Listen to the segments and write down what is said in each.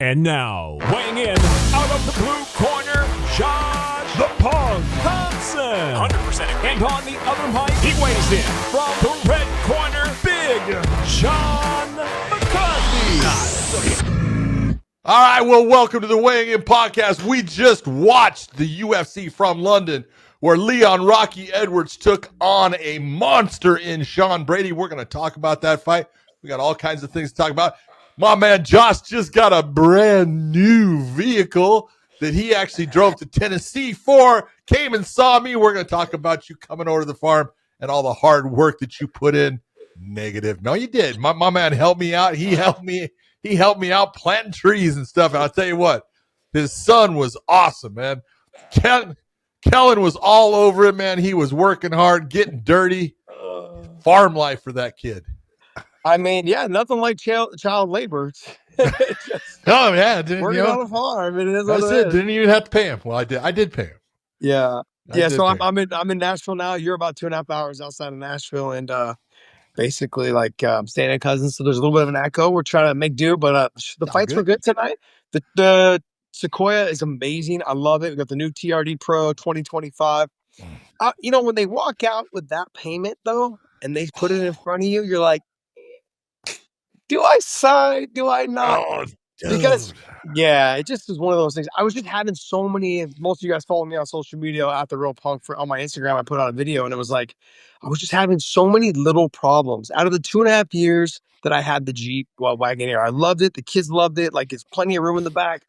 And now, weighing in out of the blue corner, Josh the Punk Thompson. 100%. And on the other mic, he weighs in from the red corner, Big Sean McCarthy. All right, well, welcome to the Weighing In Podcast. We just watched the UFC from London, where Leon Rocky Edwards took on a monster in Sean Brady. We're going to talk about that fight. We got all kinds of things to talk about. My man Josh just got a brand new vehicle that he actually drove to Tennessee for, came and saw me. We're going to talk about you coming over to the farm and all the hard work that you put in. Negative. No, you did. My man helped me out. He helped me out planting trees and stuff. And I'll tell you what, his son was awesome, man. Kellen was all over it, man. He was working hard, getting dirty. Farm life for that kid. I mean, yeah, nothing like child labor. Oh, yeah. Working on a farm. It is what that's it it. is. Didn't even have to pay him. Well, I did pay him. Yeah. So I'm in Nashville now. You're about 2.5 hours outside of Nashville, and basically I'm staying at cousins. So there's a little bit of an echo. We're trying to make do, but the fights were good tonight. The Sequoia is amazing. I love it. We got the new TRD Pro 2025. When they walk out with that payment though, and they put it in front of you, you're like, do I sign? Do I not? Oh, because it just is one of those things. I was just having so many. Most of you guys follow me on social media at the Real Punk on my Instagram. I put out a video, and it was like I was just having so many little problems. Out of the 2.5 years that I had the Jeep Wagoneer, I loved it. The kids loved it. Like, it's plenty of room in the back.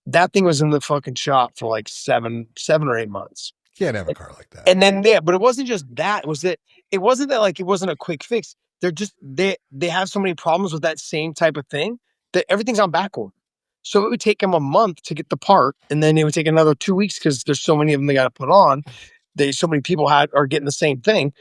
That thing was in the fucking shop for like seven or 8 months. Can't have a car like that. And then but it wasn't just that. It wasn't that like it wasn't a quick fix. They're just they have so many problems with that same type of thing that everything's on back order. So it would take them a month to get the part, and then it would take another 2 weeks because there's so many of them they got to put on. So many people are getting the same thing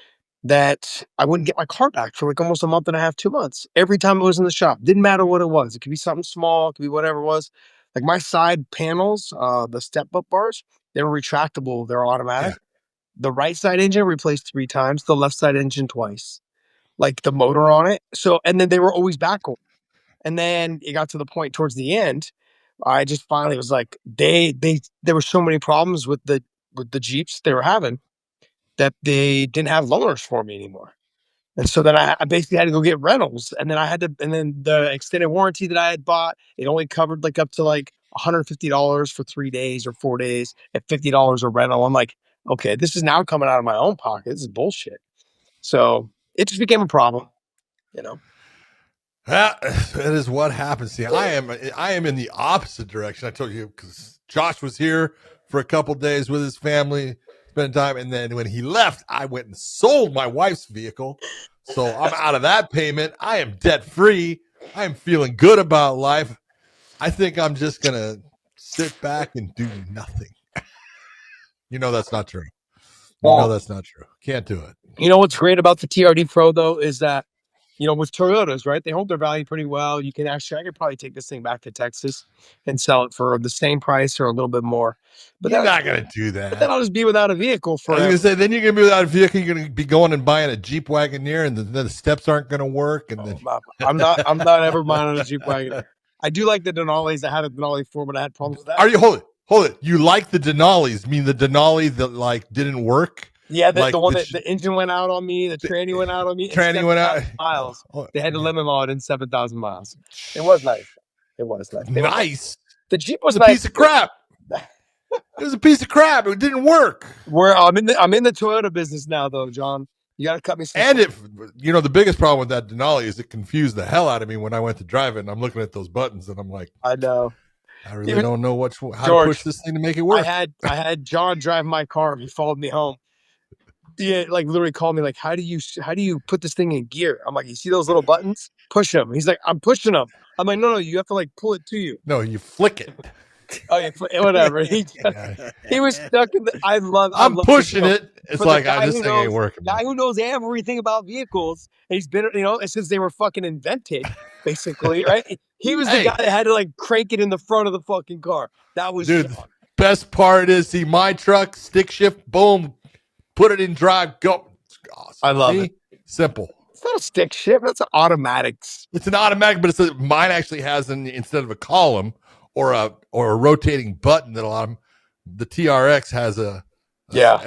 that I wouldn't get my car back for like almost a month and a half, 2 months. Every time it was in the shop, didn't matter what it was. It could be something small, it could be whatever it was. Like my side panels, the step-up bars, they were retractable. They're automatic. Yeah. The right side engine replaced 3 times. The left side engine twice. Like the motor on it. So, and then they were always backward. And then it got to the point towards the end, I just finally was like, there were so many problems with the Jeeps they were having that they didn't have loaners for me anymore. And so then I basically had to go get rentals. And then and then the extended warranty that I had bought, it only covered like up to like $150 for 3 days or 4 days at $50 a rental. I'm like, okay, this is now coming out of my own pocket. This is bullshit. So it just became a problem, That is what happens. See, I am in the opposite direction. I told you, because Josh was here for a couple days with his family, spending time, and then when he left, I went and sold my wife's vehicle. So I'm out of that payment. I am debt free. I am feeling good about life. I think I'm just gonna sit back and do nothing. That's not true. That's not true. Can't do it. You know what's great about the TRD Pro though is that, with Toyotas, right? They hold their value pretty well. I could probably take this thing back to Texas and sell it for the same price or a little bit more. But you're not going to do that. But then I'll just be without a vehicle for. I was going to say, then you're going to be without a vehicle. You're going to be going and buying a Jeep Wagoneer, and then the steps aren't going to work. And then I'm not ever buying a Jeep Wagoneer. I do like the Denali's. I had a Denali before, but I had problems with that. Are you hold it? You like the Denali's? I mean, the Denali that didn't work. Yeah, the one that the engine went out on me, the tranny went out on me. Tranny went out. Miles. They had to limit it in 7,000 miles. It was nice. Nice. The Jeep was a piece of crap. It was a piece of crap. It didn't work. I'm in the Toyota business now, though, John. You got to cut me some. And the biggest problem with that Denali is it confused the hell out of me when I went to drive it. And I'm looking at those buttons, and I'm like, I know. I really don't know how to push this thing to make it work. I had John drive my car. He followed me home. Yeah, like literally called me like, how do you put this thing in gear? I'm like, you see those little buttons? Push them. He's like, I'm pushing them. I'm like, no, you have to like pull it to you. No, you flick it. Oh yeah, whatever. He was stuck in the. I'm pushing it. It's like this thing ain't working. Guy who knows everything about vehicles, and he's been since they were fucking invented, basically, right? He was the guy that had to like crank it in the front of the fucking car. That was dude. Best part is see my truck stick shift, boom. Put it in drive, go. Awesome. I love it. Simple. It's not a stick shift. That's an automatics. It's an automatic, but mine actually has instead of a column or a rotating button that a lot of the TRX has an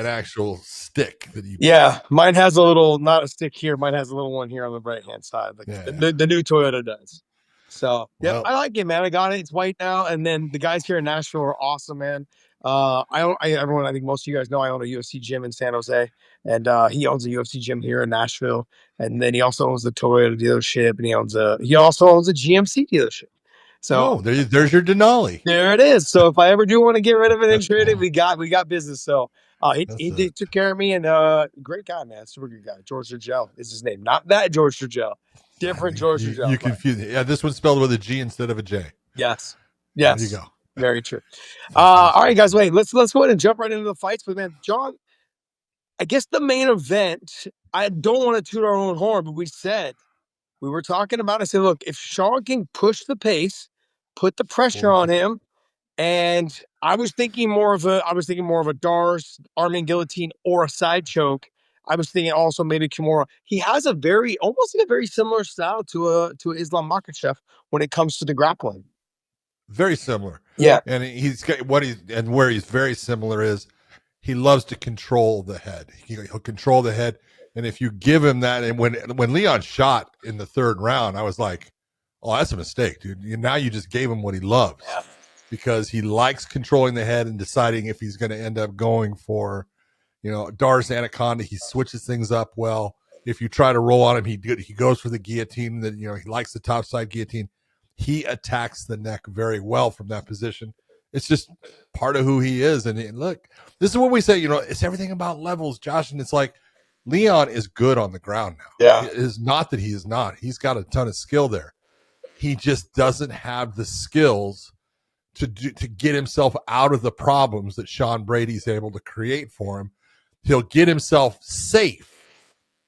actual stick that you. Yeah, mine has a little, not a stick here. Mine has a little one here on the right hand side. Like the new Toyota does. So I like it, man. I got it. It's white now. And then the guys here in Nashville are awesome, man. I think most of you guys know I own a UFC gym in San Jose, and he owns a UFC gym here in Nashville. And then he also owns the Toyota dealership, and he also owns a GMC dealership. So there's your Denali. There it is. So if I ever do want to get rid of it and trade it, we got business. So he took care of me, and great guy, man. Super good guy. George Trudell is his name. Not that George Trudell. Different George Trudell. You confused it. Yeah, this one's spelled with a G instead of a J. Yes. There you go. Very true. All right, guys. Wait, let's go ahead and jump right into the fights. But man, John, I guess the main event, I don't want to toot our own horn, but we were talking about, I said, look, if Sean can push the pace, put the pressure on him, and I was thinking more of a Dars, arm guillotine, or a side choke. I was thinking also maybe Kimura. He has almost a very similar style to Islam Makhachev when it comes to the grappling. Very similar. Yeah. And where he's very similar is he loves to control the head. He'll control the head. And if you give him that, and when Leon shot in the third round, I was like, oh, that's a mistake, dude. Now you just gave him what he loves. Yeah. Because he likes controlling the head and deciding if he's going to end up going for, Dars Anaconda. He switches things up well. If you try to roll on him, he goes for the guillotine. That he likes the top side guillotine. He attacks the neck very well from that position. It's just part of who he is. And look, this is what we say. It's everything about levels, Josh. And it's like Leon is good on the ground now. Yeah, it is not that he is not. He's got a ton of skill there. He just doesn't have the skills to get himself out of the problems that Sean Brady's able to create for him. He'll get himself safe,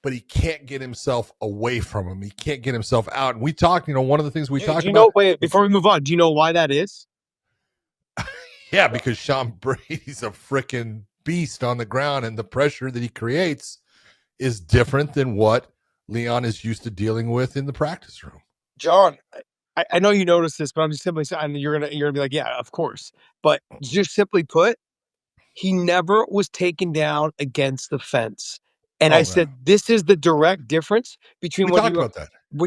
but he can't get himself away from him. He can't get himself out. And we talked, one of the things we talked about. Wait, before we move on, do you know why that is? Yeah, because Sean Brady's a freaking beast on the ground, and the pressure that he creates is different than what Leon is used to dealing with in the practice room. John, I know you noticed this, but I'm just simply saying you're gonna be like, yeah, of course. But just simply put, he never was taken down against the fence. And I said, this is the direct difference between when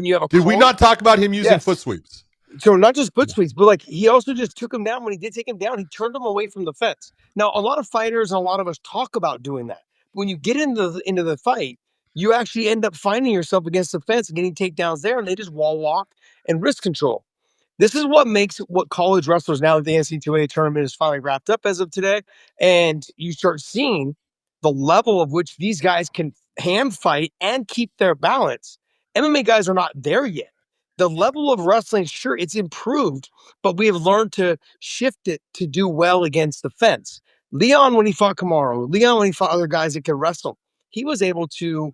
you have a Did we not talk about him using foot sweeps? So not just foot sweeps, but like he also just took him down. When he did take him down, he turned him away from the fence. Now, a lot of fighters and a lot of us talk about doing that. When you get into the fight, you actually end up finding yourself against the fence and getting takedowns there, and they just wall walk and wrist control. This is what makes what college wrestlers, now that the NCAA tournament is finally wrapped up as of today, and you start seeing the level of which these guys can hand fight and keep their balance. MMA guys are not there yet. The level of wrestling, sure, it's improved, but we have learned to shift it to do well against the fence. Leon, when he fought Kamaru, when he fought other guys that could wrestle, he was able to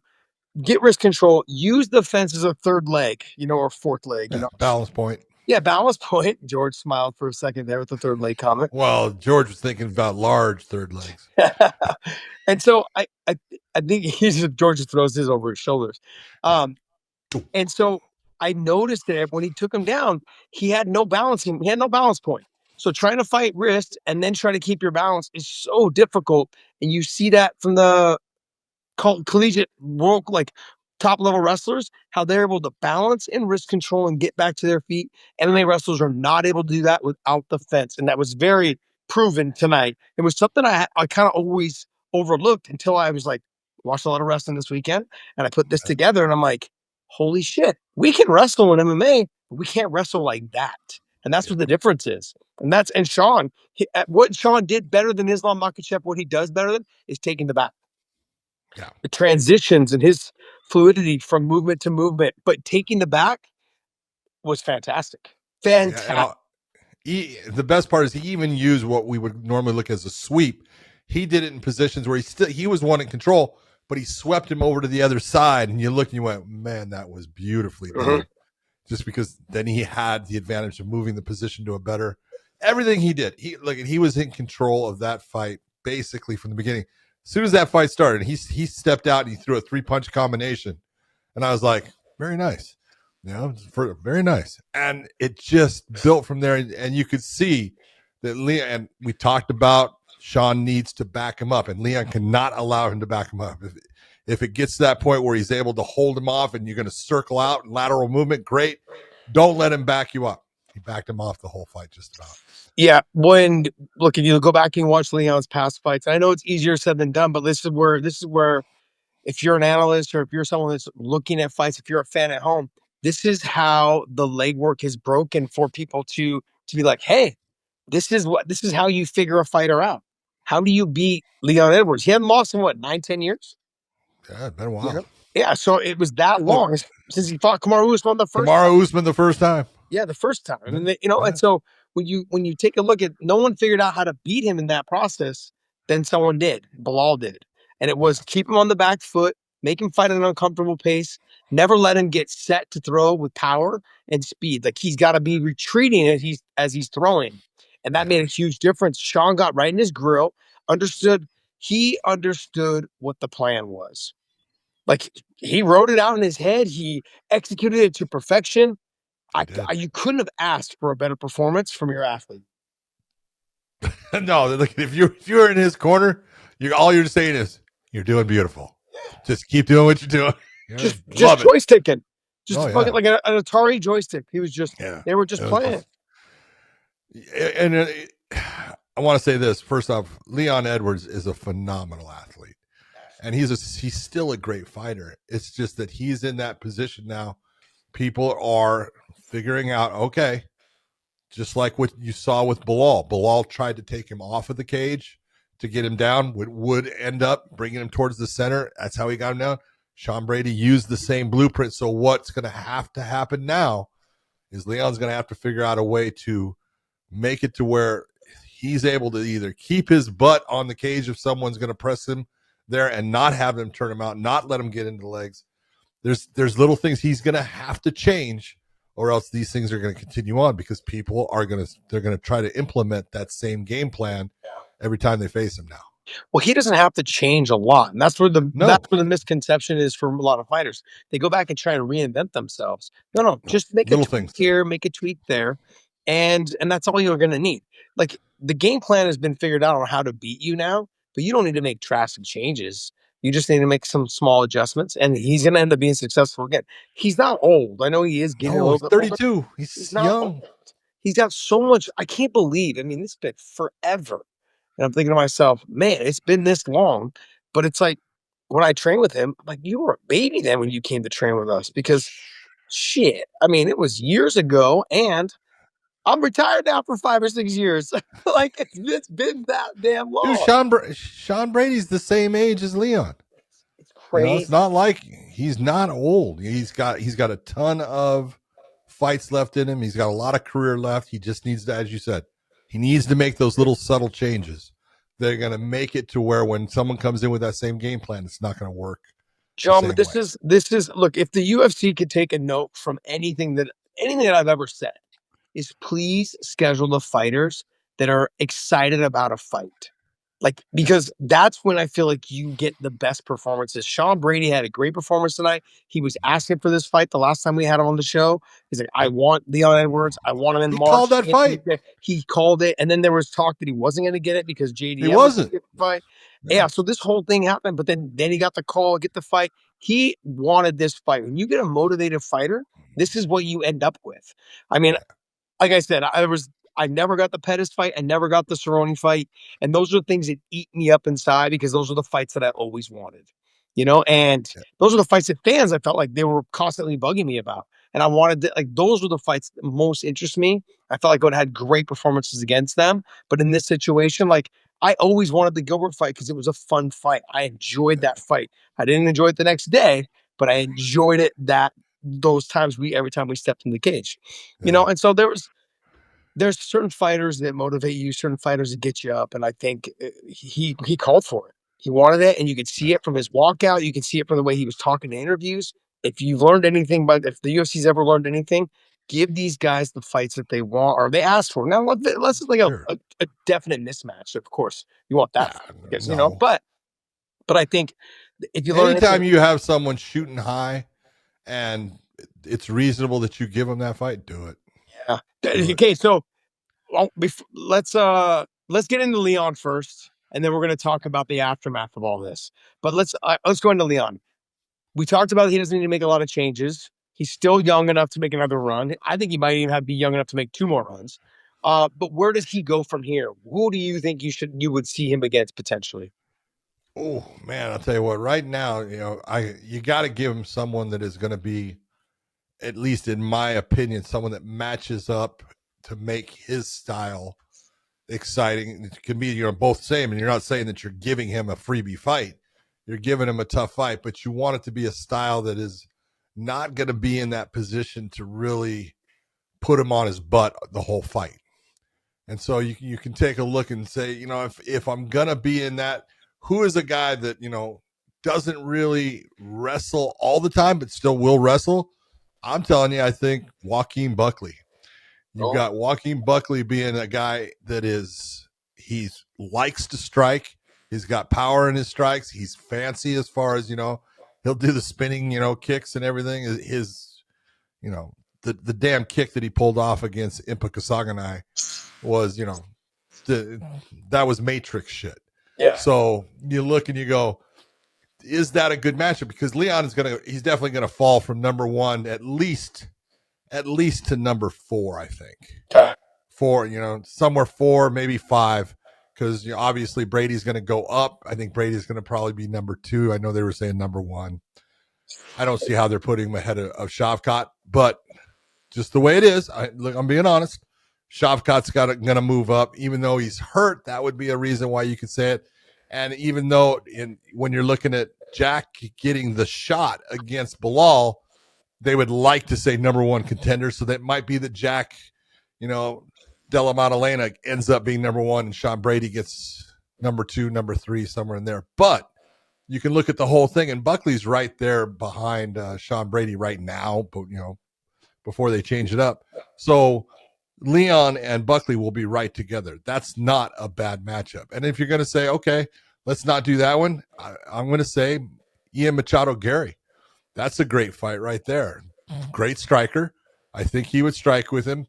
get wrist control, use the fence as a third leg, or fourth leg. Balance point. Yeah, balance point. George smiled for a second there with the third leg comment. Well, George was thinking about large third legs. And so I think George just throws his over his shoulders. And so I noticed that when he took him down, he had no balance. He had no balance point. So trying to fight wrist and then try to keep your balance is so difficult. And you see that from the collegiate world, like top level wrestlers, how they're able to balance and wrist control and get back to their feet. MMA wrestlers are not able to do that without the fence. And that was very proven tonight. It was something I kind of always overlooked until I was like, watched a lot of wrestling this weekend and I put this together and I'm like, holy shit, we can wrestle in MMA, but we can't wrestle like that. And that's what the difference is. And Sean, what Sean did better than Islam Makhachev, what he does better than is taking the back. Yeah. The transitions and his fluidity from movement to movement, but taking the back was fantastic. Fantastic. The best part is he even used what we would normally look as a sweep. He did it in positions where he was one in control, but he swept him over to the other side. And you looked and you went, man, that was beautifully done. Mm-hmm. Just because then he had the advantage of moving the position to a better. Everything he did, he was in control of that fight basically from the beginning. As soon as that fight started, he stepped out and he threw a 3-punch combination. And I was like, very nice. Very nice. And it just built from there. And you could see that Leon, and we talked about Sean needs to back him up, and Leon cannot allow him to back him up. If it gets to that point where he's able to hold him off and you're going to circle out and lateral movement, great. Don't let him back you up. He backed him off the whole fight just about. Yeah, if you go back and watch Leon's past fights, I know it's easier said than done, but this is where if you're an analyst or if you're someone that's looking at fights, if you're a fan at home, this is how the legwork is broken for people to be like, hey, this is how you figure a fighter out. How do you beat Leon Edwards? He hadn't lost in what, 9-10 years? Yeah, it's been a while. You know? Yeah, so it was that long since he fought Kamaru Usman the first time. Usman the first time. Yeah, the first time. And and so when you take a look at, no one figured out how to beat him in that process, then someone did. Bilal did. And it was keep him on the back foot, make him fight at an uncomfortable pace, never let him get set to throw with power and speed. Like, he's got to be retreating as he's throwing. And that made a huge difference. Sean got right in his grill, he understood what the plan was. Like, he wrote it out in his head. He executed it to perfection. You couldn't have asked for a better performance from your athlete. No, look, if you're in his corner, all you're saying is, you're doing beautiful. Just keep doing what you're doing. Just joysticking. Fucking like an Atari joystick. He was just, they were just playing. And I want to say this. First off, Leon Edwards is a phenomenal athlete. And he's still a great fighter. It's just that he's in that position now. People are figuring out, okay, just like what you saw with Bilal. Bilal tried to take him off of the cage to get him down, would end up bringing him towards the center. That's how he got him down. Sean Brady used the same blueprint. So what's going to happen now is Leon's going to have to figure out a way to make it to where he's able to either keep his butt on the cage if someone's going to press him there and not have them turn him out, not let him get into the legs. There's little things he's going to have to change, or else these things are going to continue on, because people they're going to try to implement that same game plan every time they face him now. Well, he doesn't have to change a lot. And that's where the misconception is for a lot of fighters. They go back and try to reinvent themselves. No, just make a tweak here, make a tweak there. And that's all you're going to need. Like, the game plan has been figured out on how to beat you now, but you don't need to make drastic changes. You just need to make some small adjustments, and he's going to end up being successful again. He's not old. I know he is getting a little bit 32. Older. He's young. Old. He's got so much. I can't believe. I mean, this has been forever. And I'm thinking to myself, man, it's been this long. But it's like, when I train with him, I'm like, you were a baby then when you came to train with us, because shit. I mean, it was years ago, and I'm retired now for 5 or 6 years. Like, it's been that damn long. Dude, Sean Brady's the same age as Leon. It's crazy. It's not like he's not old. He's got a ton of fights left in him. He's got a lot of career left. He just needs to, as you said, he needs to make those little subtle changes. They're going to make it to where when someone comes in with that same game plan, it's not going to work. John, but this is look, if the UFC could take a note from anything that I've ever said, is please schedule the fighters that are excited about a fight. Like, because that's when I feel like you get the best performances. Sean Brady had a great performance tonight. He was asking for this fight the last time we had him on the show. He's like, I want Leon Edwards. I want him in March. He called that fight. He called it. And then there was talk that he wasn't going to get it because JDM he wasn't. Get the fight. Yeah, so this whole thing happened, but then he got the call, get the fight. He wanted this fight. When you get a motivated fighter, this is what you end up with. I mean, like I said, I never got the Pettis fight. I never got the Cerrone fight. And those are the things that eat me up inside, because those are the fights that I always wanted, and those are the fights that fans, I felt like they were constantly bugging me about. And I wanted to, like, those were the fights that most interest me. I felt like I would have had great performances against them. But in this situation, like, I always wanted the Gilbert fight because it was a fun fight. I enjoyed that fight. I didn't enjoy it the next day, but I enjoyed it those times every time we stepped in the cage, and so there's certain fighters that motivate you, certain fighters that get you up. And I think he called for it. He wanted it. And you could see it from his walkout. You can see it from the way he was talking to interviews. If you've learned anything, if the UFC's ever learned anything, give these guys the fights that they want or they ask for. Now, let's like a definite mismatch. Of course, you want that, but I think if you learn anytime you have someone shooting high and it's reasonable that you give him that fight, do it. Yeah. Do it. Okay, so let's get into Leon first, and then we're going to talk about the aftermath of all this. But let's go into Leon. We talked about he doesn't need to make a lot of changes. He's still young enough to make another run. I think he might even be young enough to make 2 more runs. But where does he go from here? Who do you think you would see him against potentially? Oh man, I'll tell you what. Right now, you got to give him someone that is going to be, at least in my opinion, someone that matches up to make his style exciting. It can be both same, and you're not saying that you're giving him a freebie fight. You're giving him a tough fight, but you want it to be a style that is not going to be in that position to really put him on his butt the whole fight. And so you can take a look and say, if I'm going to be in that, who is a guy that, doesn't really wrestle all the time, but still will wrestle? I'm telling you, I think Joaquin Buckley. You've got Joaquin Buckley being a guy that he likes to strike. He's got power in his strikes. He's fancy as far as, he'll do the spinning, kicks and everything. His, the damn kick that he pulled off against Impa Kasanganay was, that was Matrix shit. Yeah. So you look and you go, is that a good matchup? Because Leon he's definitely going to fall from number 1, at least to number 4, I think. 4, somewhere 4, maybe 5. Because obviously Brady's going to go up. I think Brady's going to probably be number 2. I know they were saying number 1. I don't see how they're putting him ahead of Shavkat, but just the way it is, I'm being honest. Shavkat's going to move up, even though he's hurt. That would be a reason why you could say it. And even though when you're looking at Jack getting the shot against Bilal, they would like to say number 1 contender. So that might be that Jack, Della Maddalena ends up being number 1 and Sean Brady gets number 2, number 3, somewhere in there. But you can look at the whole thing, and Buckley's right there behind Sean Brady right now, but before they change it up. So Leon and Buckley will be right together. That's not a bad matchup. And if you're going to say, okay, let's not do that one, I'm going to say Ian Machado Gary. That's a great fight right there. Great striker. I think he would strike with him.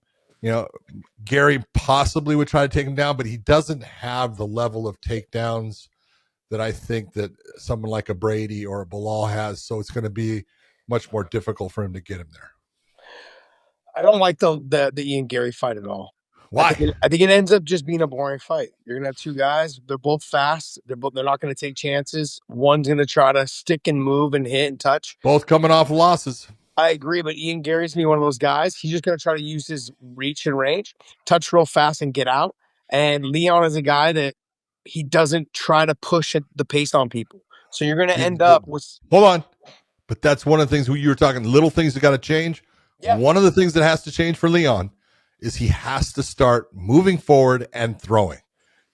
Gary possibly would try to take him down, but he doesn't have the level of takedowns that I think that someone like a Brady or a Bilal has. So it's going to be much more difficult for him to get him there. I don't like the Ian Gary fight at all. Why? I think it ends up just being a boring fight. You're gonna have 2 guys. They're both fast. They're not gonna take chances. One's gonna try to stick and move and hit and touch. Both coming off losses. I agree, but Ian Gary's gonna be one of those guys. He's just gonna try to use his reach and range, touch real fast and get out. And Leon is a guy that he doesn't try to push the pace on people. So you're gonna end up with. Hold on. But that's one of the things you were talking, little things that got to change. Yeah. One of the things that has to change for Leon is he has to start moving forward and throwing.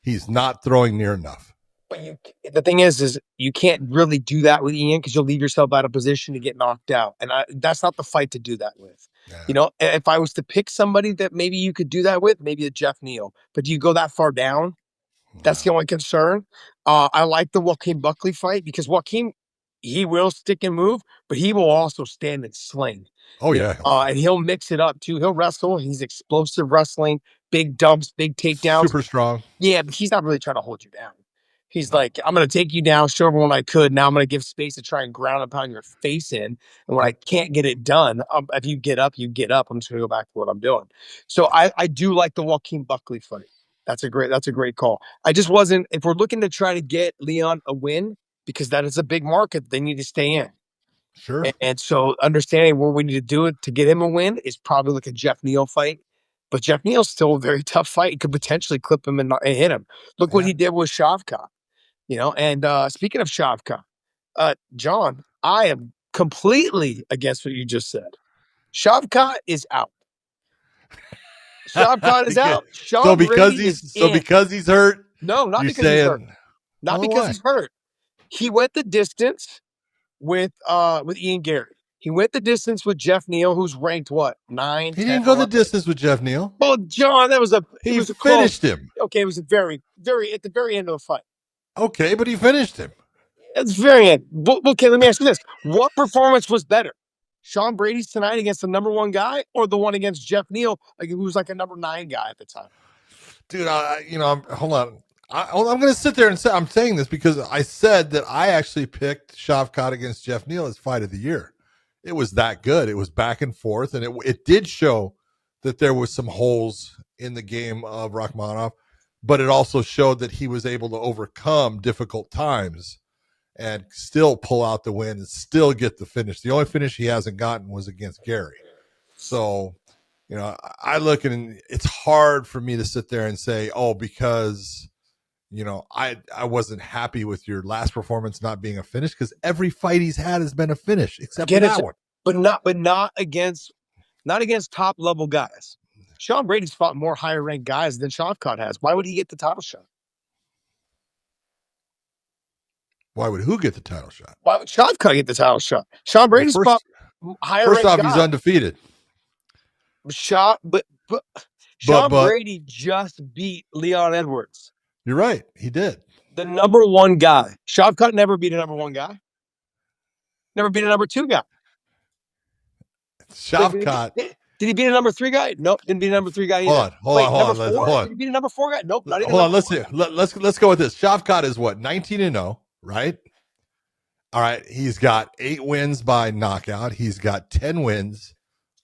He's not throwing near enough. But the thing is you can't really do that with Ian because you'll leave yourself out of position to get knocked out. And that's not the fight to do that with. Yeah. If I was to pick somebody that maybe you could do that with, maybe a Jeff Neal. But do you go that far down? That's the only concern. I like the Joaquin Buckley fight because Joaquin, he will stick and move, but he will also stand and sling. Oh, yeah. And he'll mix it up, too. He'll wrestle. He's explosive wrestling, big dumps, big takedowns. Super strong. Yeah, but he's not really trying to hold you down. He's like, I'm going to take you down, show everyone I could. Now I'm going to give space to try and ground and pound your face in. And when I can't get it done, if you get up, you get up. I'm just going to go back to what I'm doing. So I do like the Joaquin Buckley fight. That's a great call. I just wasn't, if we're looking to try to get Leon a win, because that is a big market, they need to stay in. Sure. And so understanding what we need to do to get him a win is probably like a Jeff Neal fight. But Jeff Neal's still a very tough fight. He could potentially clip him and hit him. Look what he did with Shavkat. And speaking of Shavkat, John, I am completely against what you just said. Shavkat is out. Shavkat is out. Because he's hurt. No, not because he's hurt. Not because he's hurt. He went the distance with Ian Gary. He went the distance with Jeff Neal, who's ranked what, 9? He didn't go the distance with Jeff Neal. Well, John, he finished him. Okay, it was a very, very at the very end of the fight. Okay, but he finished him. It's very end. Okay, let me ask you this: what performance was better? Sean Brady's tonight against the number 1 guy or the one against Jeff Neal, who was like a number 9 guy at the time? Dude, hold on. I'm going to sit there and say I'm saying this because I said that I actually picked Shavkat against Jeff Neal as fight of the year. It was that good. It was back and forth, and it did show that there was some holes in the game of Rakhmonov, but it also showed that he was able to overcome difficult times and still pull out the win and still get the finish. The only finish he hasn't gotten was against Gary. So, I look and it's hard for me to sit there and say, oh, because, I wasn't happy with your last performance not being a finish, because every fight he's had has been a finish except for that one. But not against top level guys. Sean Brady's fought more higher ranked guys than Shavkat has. Why would he get the title shot? Why would who get the title shot? Why would Shavkat get the title shot? Sean Brady's fought higher ranked guys. First off, he's undefeated. Sean Brady just beat Leon Edwards. You're right. He did. The number 1 guy. Shavkat never beat a number 1 guy. Never beat a number 2 guy. Shavkat. Did he beat a number 3 guy? Nope. Didn't beat a number 3 guy either. Hold on. Did he beat a number 4 guy? Nope. Not even. Hold on. Let's see. Let's go with this. Shavkat is what? 19-0, right? All right. He's got 8 wins by knockout. He's got 10 wins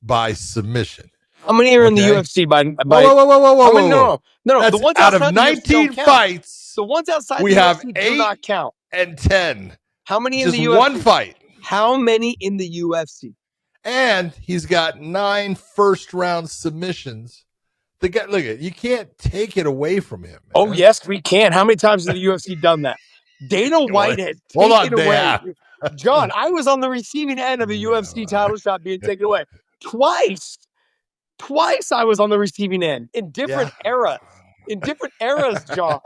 by submission. How many are in the UFC by Whoa. No. The ones out of 19 fights, the ones outside we the have UFC 8 do not count. And 10. How many Just in the UFC? one fight. How many in the UFC? And he's got 9 first-round submissions. The guy, look at you can't take it away from him. Man. Oh yes, we can. How many times has the UFC done that? Dana White had taken away. John, I was on the receiving end of a UFC title shot being taken away twice. Twice I was on the receiving end in different eras. In different eras, John.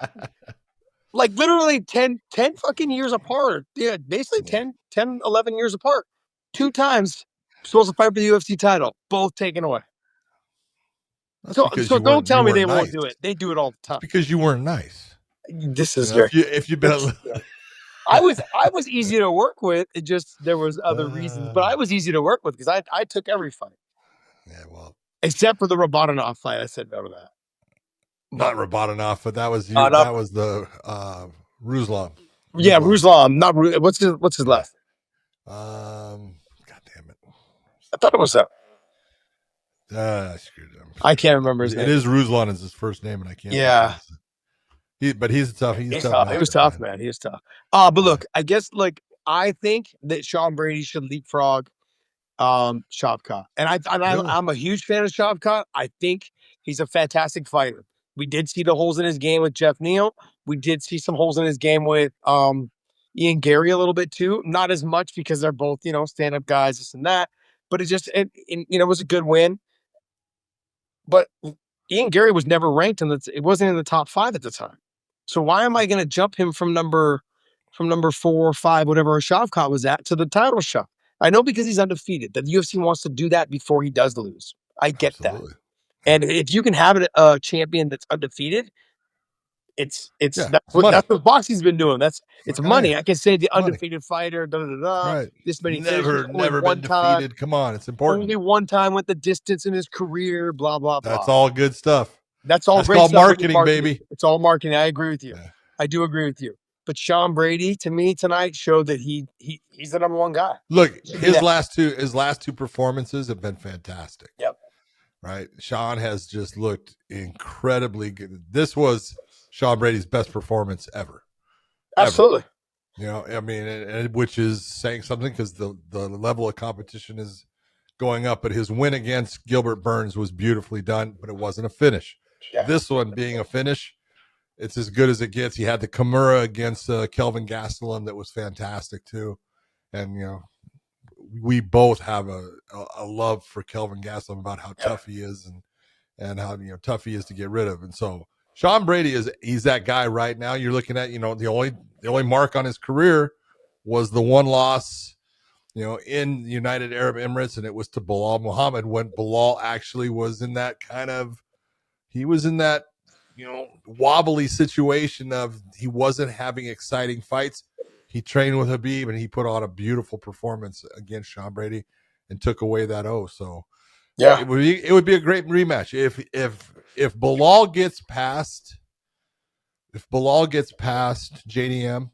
Like literally 10 fucking years apart. Yeah, basically 10, 11 years apart. 2 times supposed to fight for the UFC title. Both taken away. So don't tell me they won't do it. They do it all the time. It's because you weren't nice. This is if you've been I was easy to work with. It just there was other reasons. But I was easy to work with because I took every fight. Yeah, well. Except for the Rabadanov fight. I said no to that. Not Rabadanov, but that was that was the Ruslan. Yeah, Ruslan. Not what's his last? God damn it! I thought it was that. I screwed him. I can't remember his name. It is Ruslan is his first name, and I can't. Yeah. But he's tough. He's tough. It was tough, man. He was tough. But look, I guess I think that Sean Brady should leapfrog Shavkat. And I'm a huge fan of Shavkat. I think he's a fantastic fighter. We did see the holes in his game with Jeff Neal. We did see some holes in his game with Ian Gary a little bit too. Not as much because they're both, stand-up guys, this and that. But it was a good win. But Ian Gary was never ranked it wasn't in the top 5 at the time. So why am I going to jump him from number 4 or 5, whatever Shavkat was at, to the title shot? I know because he's undefeated that the UFC wants to do that before he does lose. I get that. And if you can have a champion that's undefeated, that's what boxing's been doing. It's money. I can say the undefeated fighter, Right. This many never been defeated. Come on, it's important. Only one time went the distance in his career, blah, blah, blah. That's all good stuff. That's all great called stuff. Marketing, baby. It's all marketing. I agree with you. Yeah. I do agree with you. But Sean Brady, to me tonight, showed that he's the number 1 guy. Look, his last two performances have been fantastic. Yep. Right. Sean has just looked incredibly good. This was Sean Brady's best performance ever. Absolutely. I mean, which is saying something because the level of competition is going up. But his win against Gilbert Burns was beautifully done, but it wasn't a finish. Yeah. This one being a finish, it's as good as it gets. He had the Kimura against Kelvin Gastelum that was fantastic too. And, we both have a love for Kelvin Gastelum about how tough he is and how, tough he is to get rid of. And so Sean Brady he's that guy right now. You're looking at, the only mark on his career was the one loss, in the United Arab Emirates, and it was to Bilal Muhammad when Bilal actually was in that wobbly situation of he wasn't having exciting fights. He trained with Habib and he put on a beautiful performance against Sean Brady. and took away that O. So Yeah. it would be a great rematch if Bilal gets past JDM.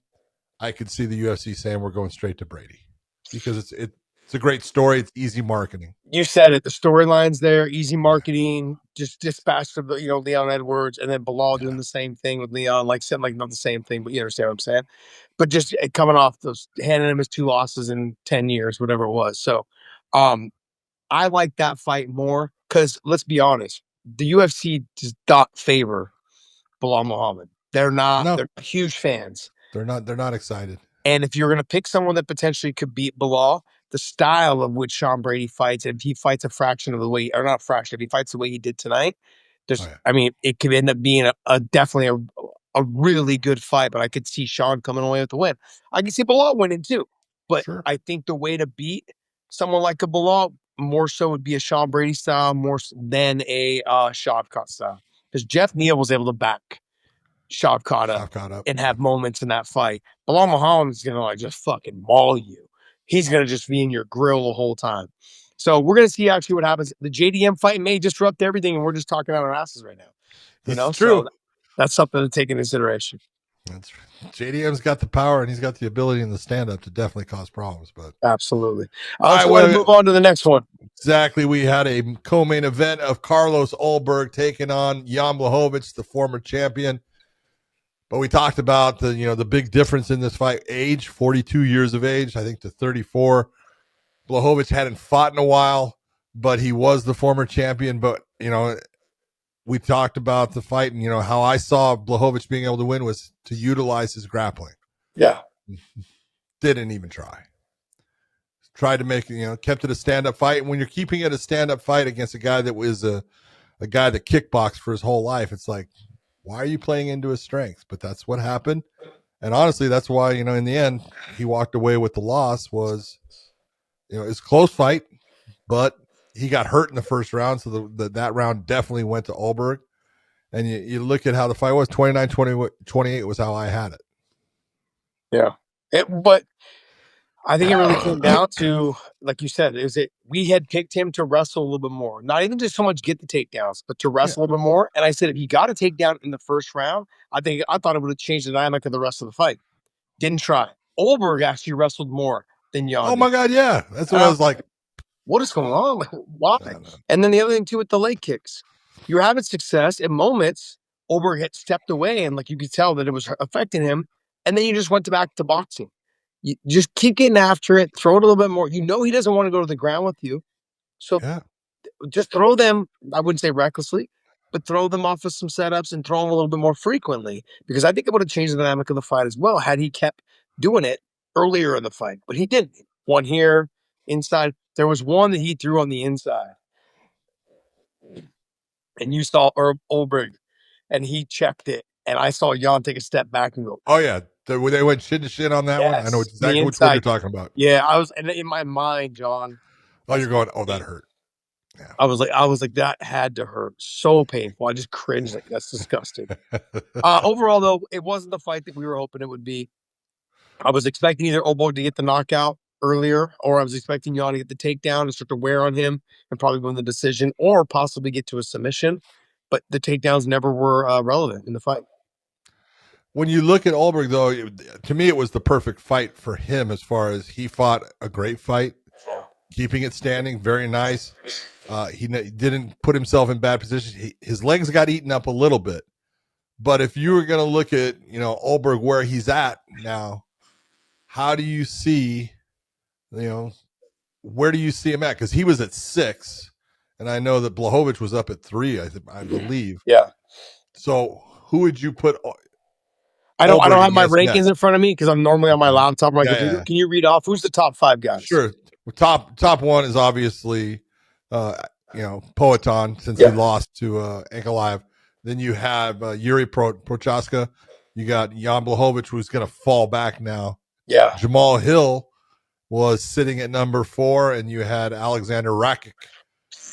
I could see the UFC saying we're going straight to Brady because it's a great story. It's easy marketing. You said it. The storylines there, easy marketing, just dispatched of Leon Edwards, and then Bilal doing the same thing with Leon, like said, like not the same thing, but you understand what I'm saying. But just coming off those, handing him his 2 losses in 10 years, whatever it was. So, I like that fight more because let's be honest, the UFC does not favor Bilal Muhammad. They're not. No. They're huge fans. They're not excited. And if you're going to pick someone that potentially could beat Bilal, the style of which Sean Brady fights, if he fights a fraction of the way, or not fraction, if he fights the way he did tonight, I mean, it could end up being definitely a really good fight. But I could see Sean coming away with the win. I can see Bilal winning too. But I think the way to beat someone like a Bilal more so would be a Sean Brady style more than a Shavkat style. Because Jeff Neal was able to back Shavkat up and have moments in that fight. Bilal Muhammad's going to like just fucking maul you. He's going to just be in your grill the whole time. So we're going to see actually what happens. The JDM fight may disrupt everything, and we're just talking out our asses right now. That's true. So that's something to take into consideration. That's JDM's got the power and he's got the ability in the stand-up to definitely cause problems. But absolutely. Let's go ahead and move on to the next one. Exactly. We had a co-main event of Carlos Ulberg taking on Jan Blachowicz, the former champion. But we talked about the big difference in this fight. Age, 42 years of age, I think to 34. Blachowicz hadn't fought in a while, but he was the former champion. But, we talked about the fight and, how I saw Blachowicz being able to win was to utilize his grappling. Yeah. Didn't even try. Tried to make, kept it a stand-up fight. And when you're keeping it a stand-up fight against a guy that was a guy that kickboxed for his whole life, it's like, why are you playing into his strengths? But that's what happened. And honestly, that's why, in the end, he walked away with the loss was, it's a close fight, but he got hurt in the first round. So that round definitely went to Ulberg. And you look at how the fight was, 29-28 was how I had it. Yeah. But I think it really came down to, like you said, we had picked him to wrestle a little bit more. Not even just so much get the takedowns, but to wrestle a little bit more. And I said, if he got a takedown in the first round, I thought it would have changed the dynamic of the rest of the fight. Didn't try. Ulberg actually wrestled more than Jan. Oh my God, yeah. That's what I was like. What is going on? Why? And then the other thing too with the leg kicks. You're having success at moments. Ulberg had stepped away and like you could tell that it was affecting him. And then you just went back to boxing. You just keep getting after it, throw it a little bit more. He doesn't want to go to the ground with you. So just throw them, I wouldn't say recklessly, but throw them off of some setups and throw them a little bit more frequently. Because I think it would have changed the dynamic of the fight as well had he kept doing it earlier in the fight. But he didn't. One here, inside. There was one that he threw on the inside. And you saw Ulberg, and he checked it. And I saw Jan take a step back and go, oh, yeah. They went shit to shit on that one. I know exactly which one you're talking about. Yeah, I was in my mind, John. Oh, you're going, oh, that hurt. Yeah. I was like, that had to hurt. So painful. I just cringed. Like, that's disgusting. Overall, though, it wasn't the fight that we were hoping it would be. I was expecting either Ulberg to get the knockout earlier, or I was expecting Jan to get the takedown and start to wear on him and probably win the decision, or possibly get to a submission. But the takedowns never were relevant in the fight. When you look at Ulberg, though, to me, it was the perfect fight for him as far as he fought a great fight, keeping it standing, very nice. He didn't put himself in bad positions. His legs got eaten up a little bit. But if you were going to look at, Ulberg where he's at now, how do you see, where do you see him at? Because he was at 6, and I know that Blachowicz was up at 3, I believe. Yeah. So who would you put? I don't have my rankings in front of me because I'm normally on my laptop. I'm like, can you read off who's the top 5 guys? Sure. Top one is obviously, Poatan, since he lost to Ankalaev. Then you have Yuri Prochaska. You got Jan Blachowicz, who's going to fall back now. Yeah. Jamal Hill was sitting at number 4, and you had Alexander Rakic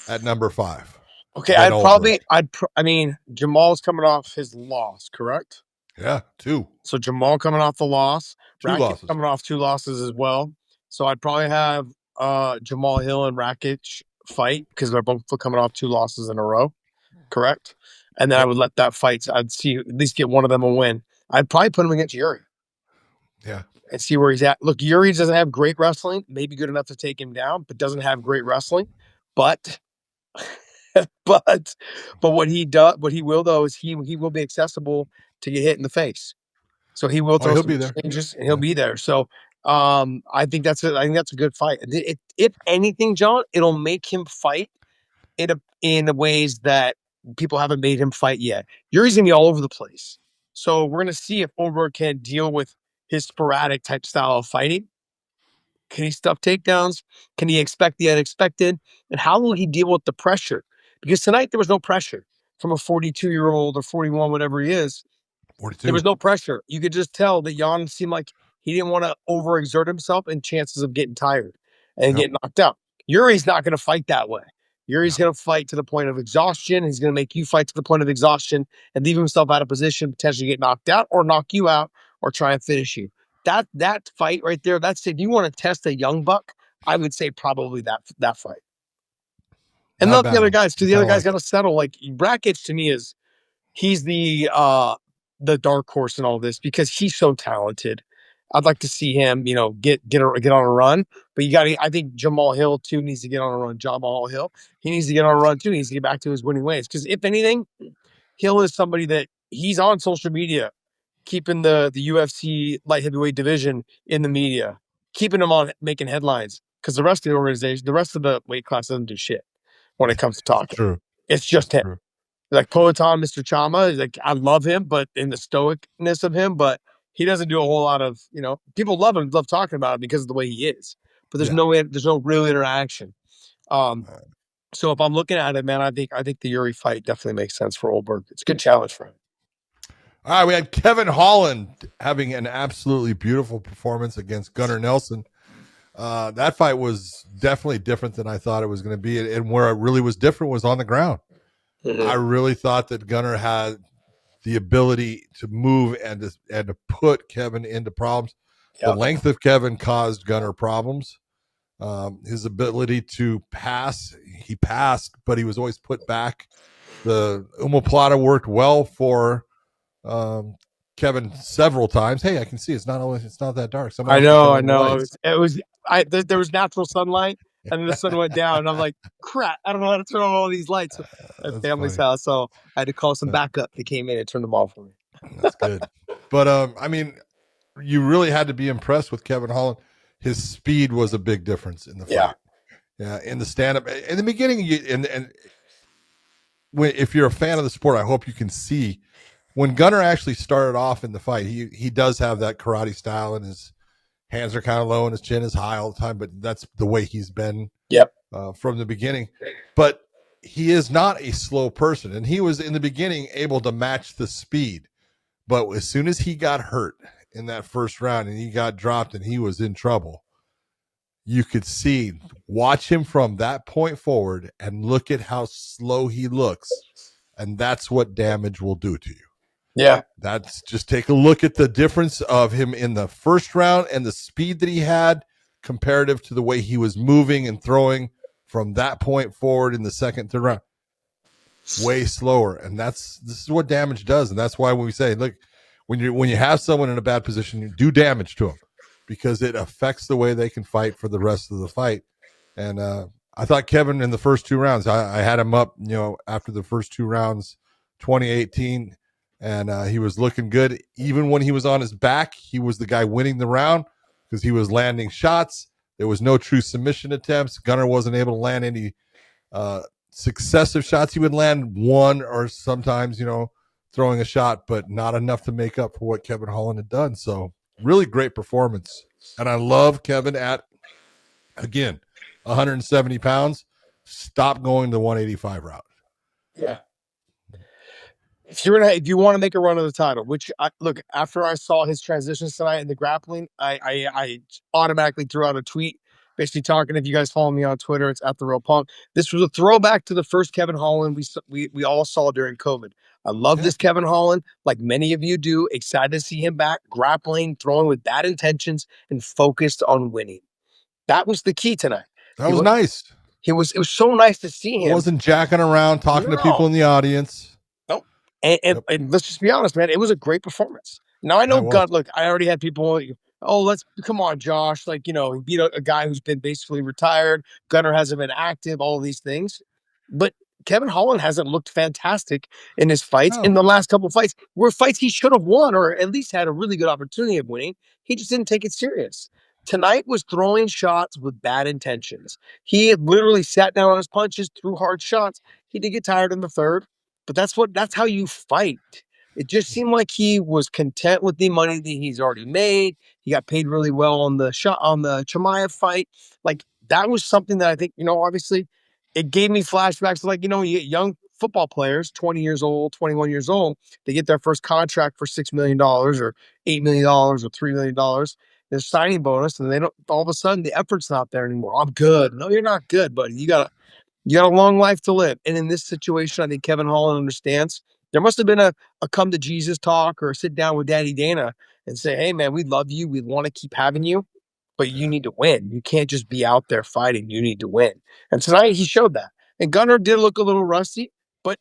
at number 5. Okay, Jamal's coming off his loss, correct? Yeah, 2. So Jamal coming off the loss. 2 losses. Coming off 2 losses as well. So I'd probably have Jamal Hill and Rakic fight because they're both coming off 2 losses in a row, correct? And then I would let that fight. I'd see at least get one of them a win. I'd probably put him against Yuri. Yeah. And see where he's at. Look, Yuri doesn't have great wrestling, maybe good enough to take him down, but doesn't have great wrestling. But but what he will though is he will be accessible to get hit in the face. So he will throw he'll some be there. changes and he'll be there. So I think that's a good fight. If anything, John, it'll make him fight in ways that people haven't made him fight yet. Yuri's gonna be all over the place. So we're gonna see if Ulberg can deal with his sporadic type style of fighting. Can he stuff takedowns? Can he expect the unexpected? And how will he deal with the pressure? Because tonight there was no pressure from a 42-year-old or 41, whatever he is. 42. There was no pressure. You could just tell that Jan seemed like he didn't want to overexert himself and chances of getting tired and getting knocked out. Yuri's not going to fight that way. Yuri's going to fight to the point of exhaustion. He's going to make you fight to the point of exhaustion and leave himself out of position, potentially get knocked out or knock you out or try and finish you. That fight right there, that's if you want to test a young buck, I would say probably that fight. And not the other guys, because the other guys got to settle. Like Rakic to me he's the dark horse in all this because he's so talented. I'd like to see him, get on a run. But I think Jamal Hill too needs to get on a run. Jamal Hill, he needs to get on a run too. He needs to get back to his winning ways. Because if anything, Hill is somebody that he's on social media, keeping the UFC light heavyweight division in the media, keeping them on making headlines. Because the rest of the organization, the rest of the weight class doesn't do shit when it comes to talking. True. It's just him. True. Like Poatan, Mr. Chama, like I love him, but in the stoicness of him, but he doesn't do a whole lot of, people love him, love talking about him because of the way he is. But there's no real interaction. So if I'm looking at it, man, I think the Yuri fight definitely makes sense for Ulberg. It's a good challenge for him. All right, we had Kevin Holland having an absolutely beautiful performance against Gunnar Nelson. That fight was definitely different than I thought it was going to be, and where it really was different was on the ground. I really thought that Gunnar had the ability to move and to put Kevin into problems. Yep. The length of Kevin caused Gunnar problems. His ability to pass, he passed, but he was always put back. The omoplata worked well for Kevin several times. Hey, I can see it's not that dark. I know. There was natural sunlight, and then the sun went down, and I'm like, crap, I don't know how to turn on all these lights at family's house, so I had to call some backup. They came in and turned them off for me. That's good. But I mean, you really had to be impressed with Kevin Holland. His speed was a big difference in the fight. Yeah, in the stand-up. In the beginning, if you're a fan of the sport, I hope you can see when Gunnar actually started off in the fight, he does have that karate style, and his hands are kind of low and his chin is high all the time, but that's the way he's been from the beginning. But he is not a slow person, and he was in the beginning able to match the speed. But as soon as he got hurt in that first round and he got dropped and he was in trouble, you could watch him from that point forward and look at how slow he looks. And that's what damage will do to you. Yeah. That's just take a look at the difference of him in the first round and the speed that he had comparative to the way he was moving and throwing from that point forward in the second, third round. Way slower. And this is what damage does. And that's why when we say, look, when you have someone in a bad position, you do damage to them because it affects the way they can fight for the rest of the fight. And I thought Kevin in the first 2 rounds, I had him up, after the first 2 rounds, 2018, and he was looking good. Even when he was on his back, he was the guy winning the round because he was landing shots. There was no true submission attempts. Gunnar wasn't able to land any successive shots. He would land one or sometimes, throwing a shot, but not enough to make up for what Kevin Holland had done. So really great performance. And I love Kevin at, again, 170 pounds. Stop going the 185 route. Yeah. If you want to make a run of the title, which after I saw his transitions tonight in the grappling, I automatically threw out a tweet basically talking. If you guys follow me on Twitter, it's @TheRealPunk. This was a throwback to the first Kevin Holland we all saw during COVID. I love this Kevin Holland, like many of you do. Excited to see him back, grappling, throwing with bad intentions, and focused on winning. That was the key tonight. That was nice. It was so nice to see him. It wasn't jacking around, talking to people in the audience. No. And let's just be honest, man. It was a great performance. Now, I know look, I already had people, come on, Josh. Like, he beat a guy who's been basically retired. Gunnar hasn't been active, all of these things. But Kevin Holland hasn't looked fantastic in his fights. In the last couple of fights were fights he should have won or at least had a really good opportunity of winning. He just didn't take it serious. Tonight was throwing shots with bad intentions. He had literally sat down on his punches, threw hard shots. He did get tired in the third, but that's how you fight. It just seemed like he was content with the money that he's already made. He got paid really well on the Chimaev fight. Like, that was something that I think, obviously it gave me flashbacks to, like, you get young football players, 20 years old, 21 years old, they get their first contract for $6 million or $8 million or $3 million. Their signing bonus, and they don't, all of a sudden the effort's not there anymore. I'm good. No, you're not good, buddy. You got a long life to live. And in this situation, I think Kevin Holland understands. There must have been a come to Jesus talk or sit down with Daddy Dana and say, hey, man, we love you. We want to keep having you, but you need to win. You can't just be out there fighting. You need to win. And tonight he showed that. And Gunnar did look a little rusty, but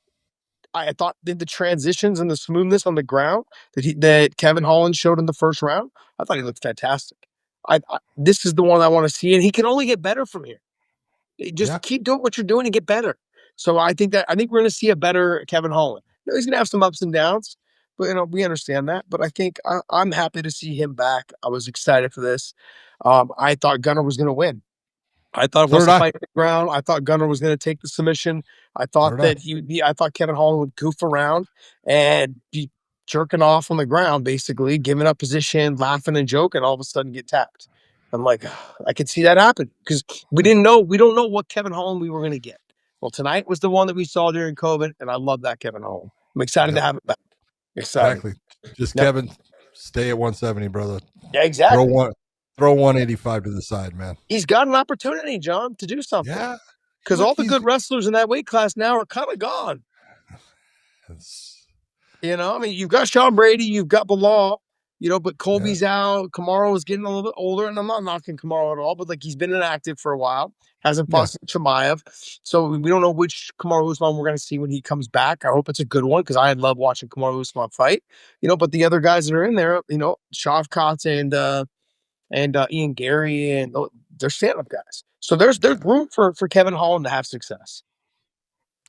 I thought the transitions and the smoothness on the ground that Kevin Holland showed in the first round, I thought he looked fantastic. This is the one I want to see, and he can only get better from here. Just keep doing what you're doing and get better. So I think we're going to see a better Kevin Holland. He's going to have some ups and downs, but we understand that. But I think I'm happy to see him back. I was excited for this. I thought Gunnar was going to win. I thought it was a fight on the ground. I thought Gunnar was going to take the submission. I thought I thought Kevin Holland would goof around and be jerking off on the ground, basically giving up position, laughing and joking, all of a sudden get tapped. I'm like, I could see that happen because we don't know what Kevin Holland we were going to get. Well, tonight was the one that we saw during COVID, and I love that Kevin Holland. I'm excited to have it back. Excited. Exactly. Just Kevin, stay at 170, brother. Yeah, exactly. Throw 185 to the side, man. He's got an opportunity, John, to do something. Yeah. Because all the good wrestlers in that weight class now are kind of gone. You've got Sean Brady, you've got Bilal, but Colby's out. Kamaru is getting a little bit older, and I'm not knocking Kamaru at all, but like he's been inactive for a while, hasn't fought Chimaev. So we don't know which Kamaru Usman we're going to see when he comes back. I hope it's a good one because I love watching Kamaru Usman fight. But the other guys that are in there, Shavkat and Ian Gary, and they're stand-up guys. So there's room for Kevin Holland to have success.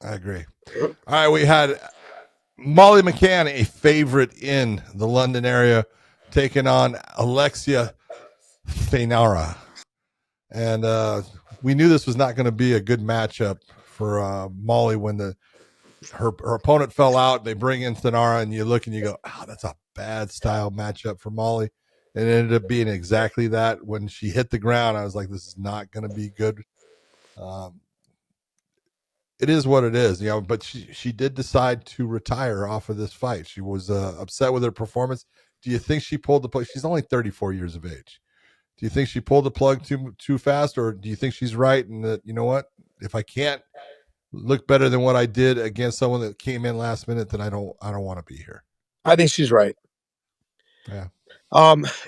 I agree. All right, we had Molly McCann, a favorite in the London area, taking on Alexia Thainara. And we knew this was not going to be a good matchup for Molly when her opponent fell out. They bring in Thainara, and you look and you go, that's a bad style matchup for Molly. And it ended up being exactly that. When she hit the ground, I was like, this is not going to be good. It is what it is, but she did decide to retire off of this fight. She was upset with her performance. Do you think she pulled the plug? She's only 34 years of age. Do you think she pulled the plug too fast, or do you think she's right? And that, you know what, if I can't look better than what I did against someone that came in last minute, then I don't want to be here. I think she's right. Yeah.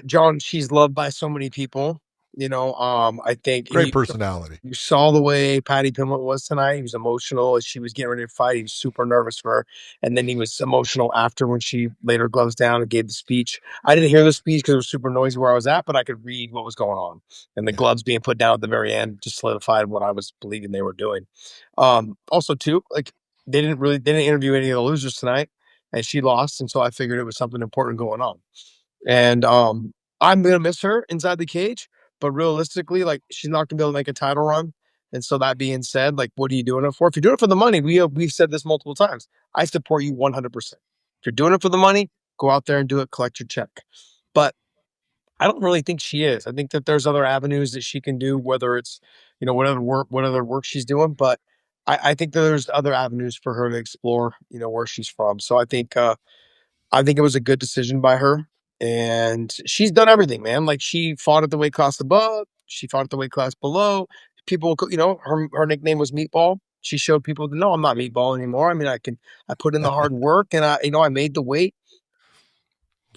John, she's loved by so many people. I think great personality. You saw the way Paddy Pimblett was tonight. He was emotional as she was getting ready to fight. He was super nervous for her. And then he was emotional after when she laid her gloves down and gave the speech. I didn't hear the speech because it was super noisy where I was at, but I could read what was going on. And the gloves being put down at the very end just solidified what I was believing they were doing. Also, too, like they didn't interview any of the losers tonight, and she lost. And so I figured it was something important going on. And I'm going to miss her inside the cage. But realistically, like, she's not going to be able to make a title run. And so that being said, like, what are you doing it for? If you're doing it for the money, we've said this multiple times. I support you 100%. If you're doing it for the money, go out there and do it, collect your check. But I don't really think she is. I think that there's other avenues that she can do, whether it's, what other work she's doing. But I think there's other avenues for her to explore, where she's from. So I think it was a good decision by her. And she's done everything, man. Like, she fought at the weight class above. She fought at the weight class below. People, her nickname was Meatball. She showed people that, no, I'm not Meatball anymore. I mean, I put in the hard work, and I made the weight.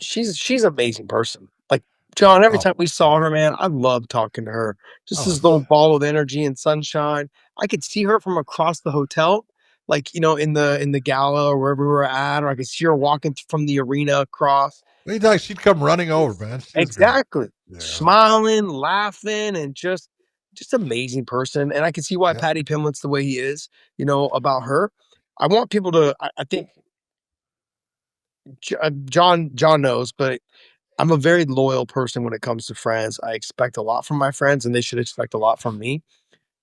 She's an amazing person. Like, John, every Oh, time we saw her, man, I love talking to her. Just oh, this little ball of energy and sunshine. I could see her from across the hotel, like in the gala or wherever we were at, or I could see her walking from the arena across. anytime she'd come running over, man. She was great. Exactly. Yeah. Smiling, laughing, and just amazing person. And I can see why Yeah. Patty Pimlet's the way he is, about her. I want people to I think John knows, but I'm a very loyal person when it comes to friends. I expect a lot from my friends, and they should expect a lot from me.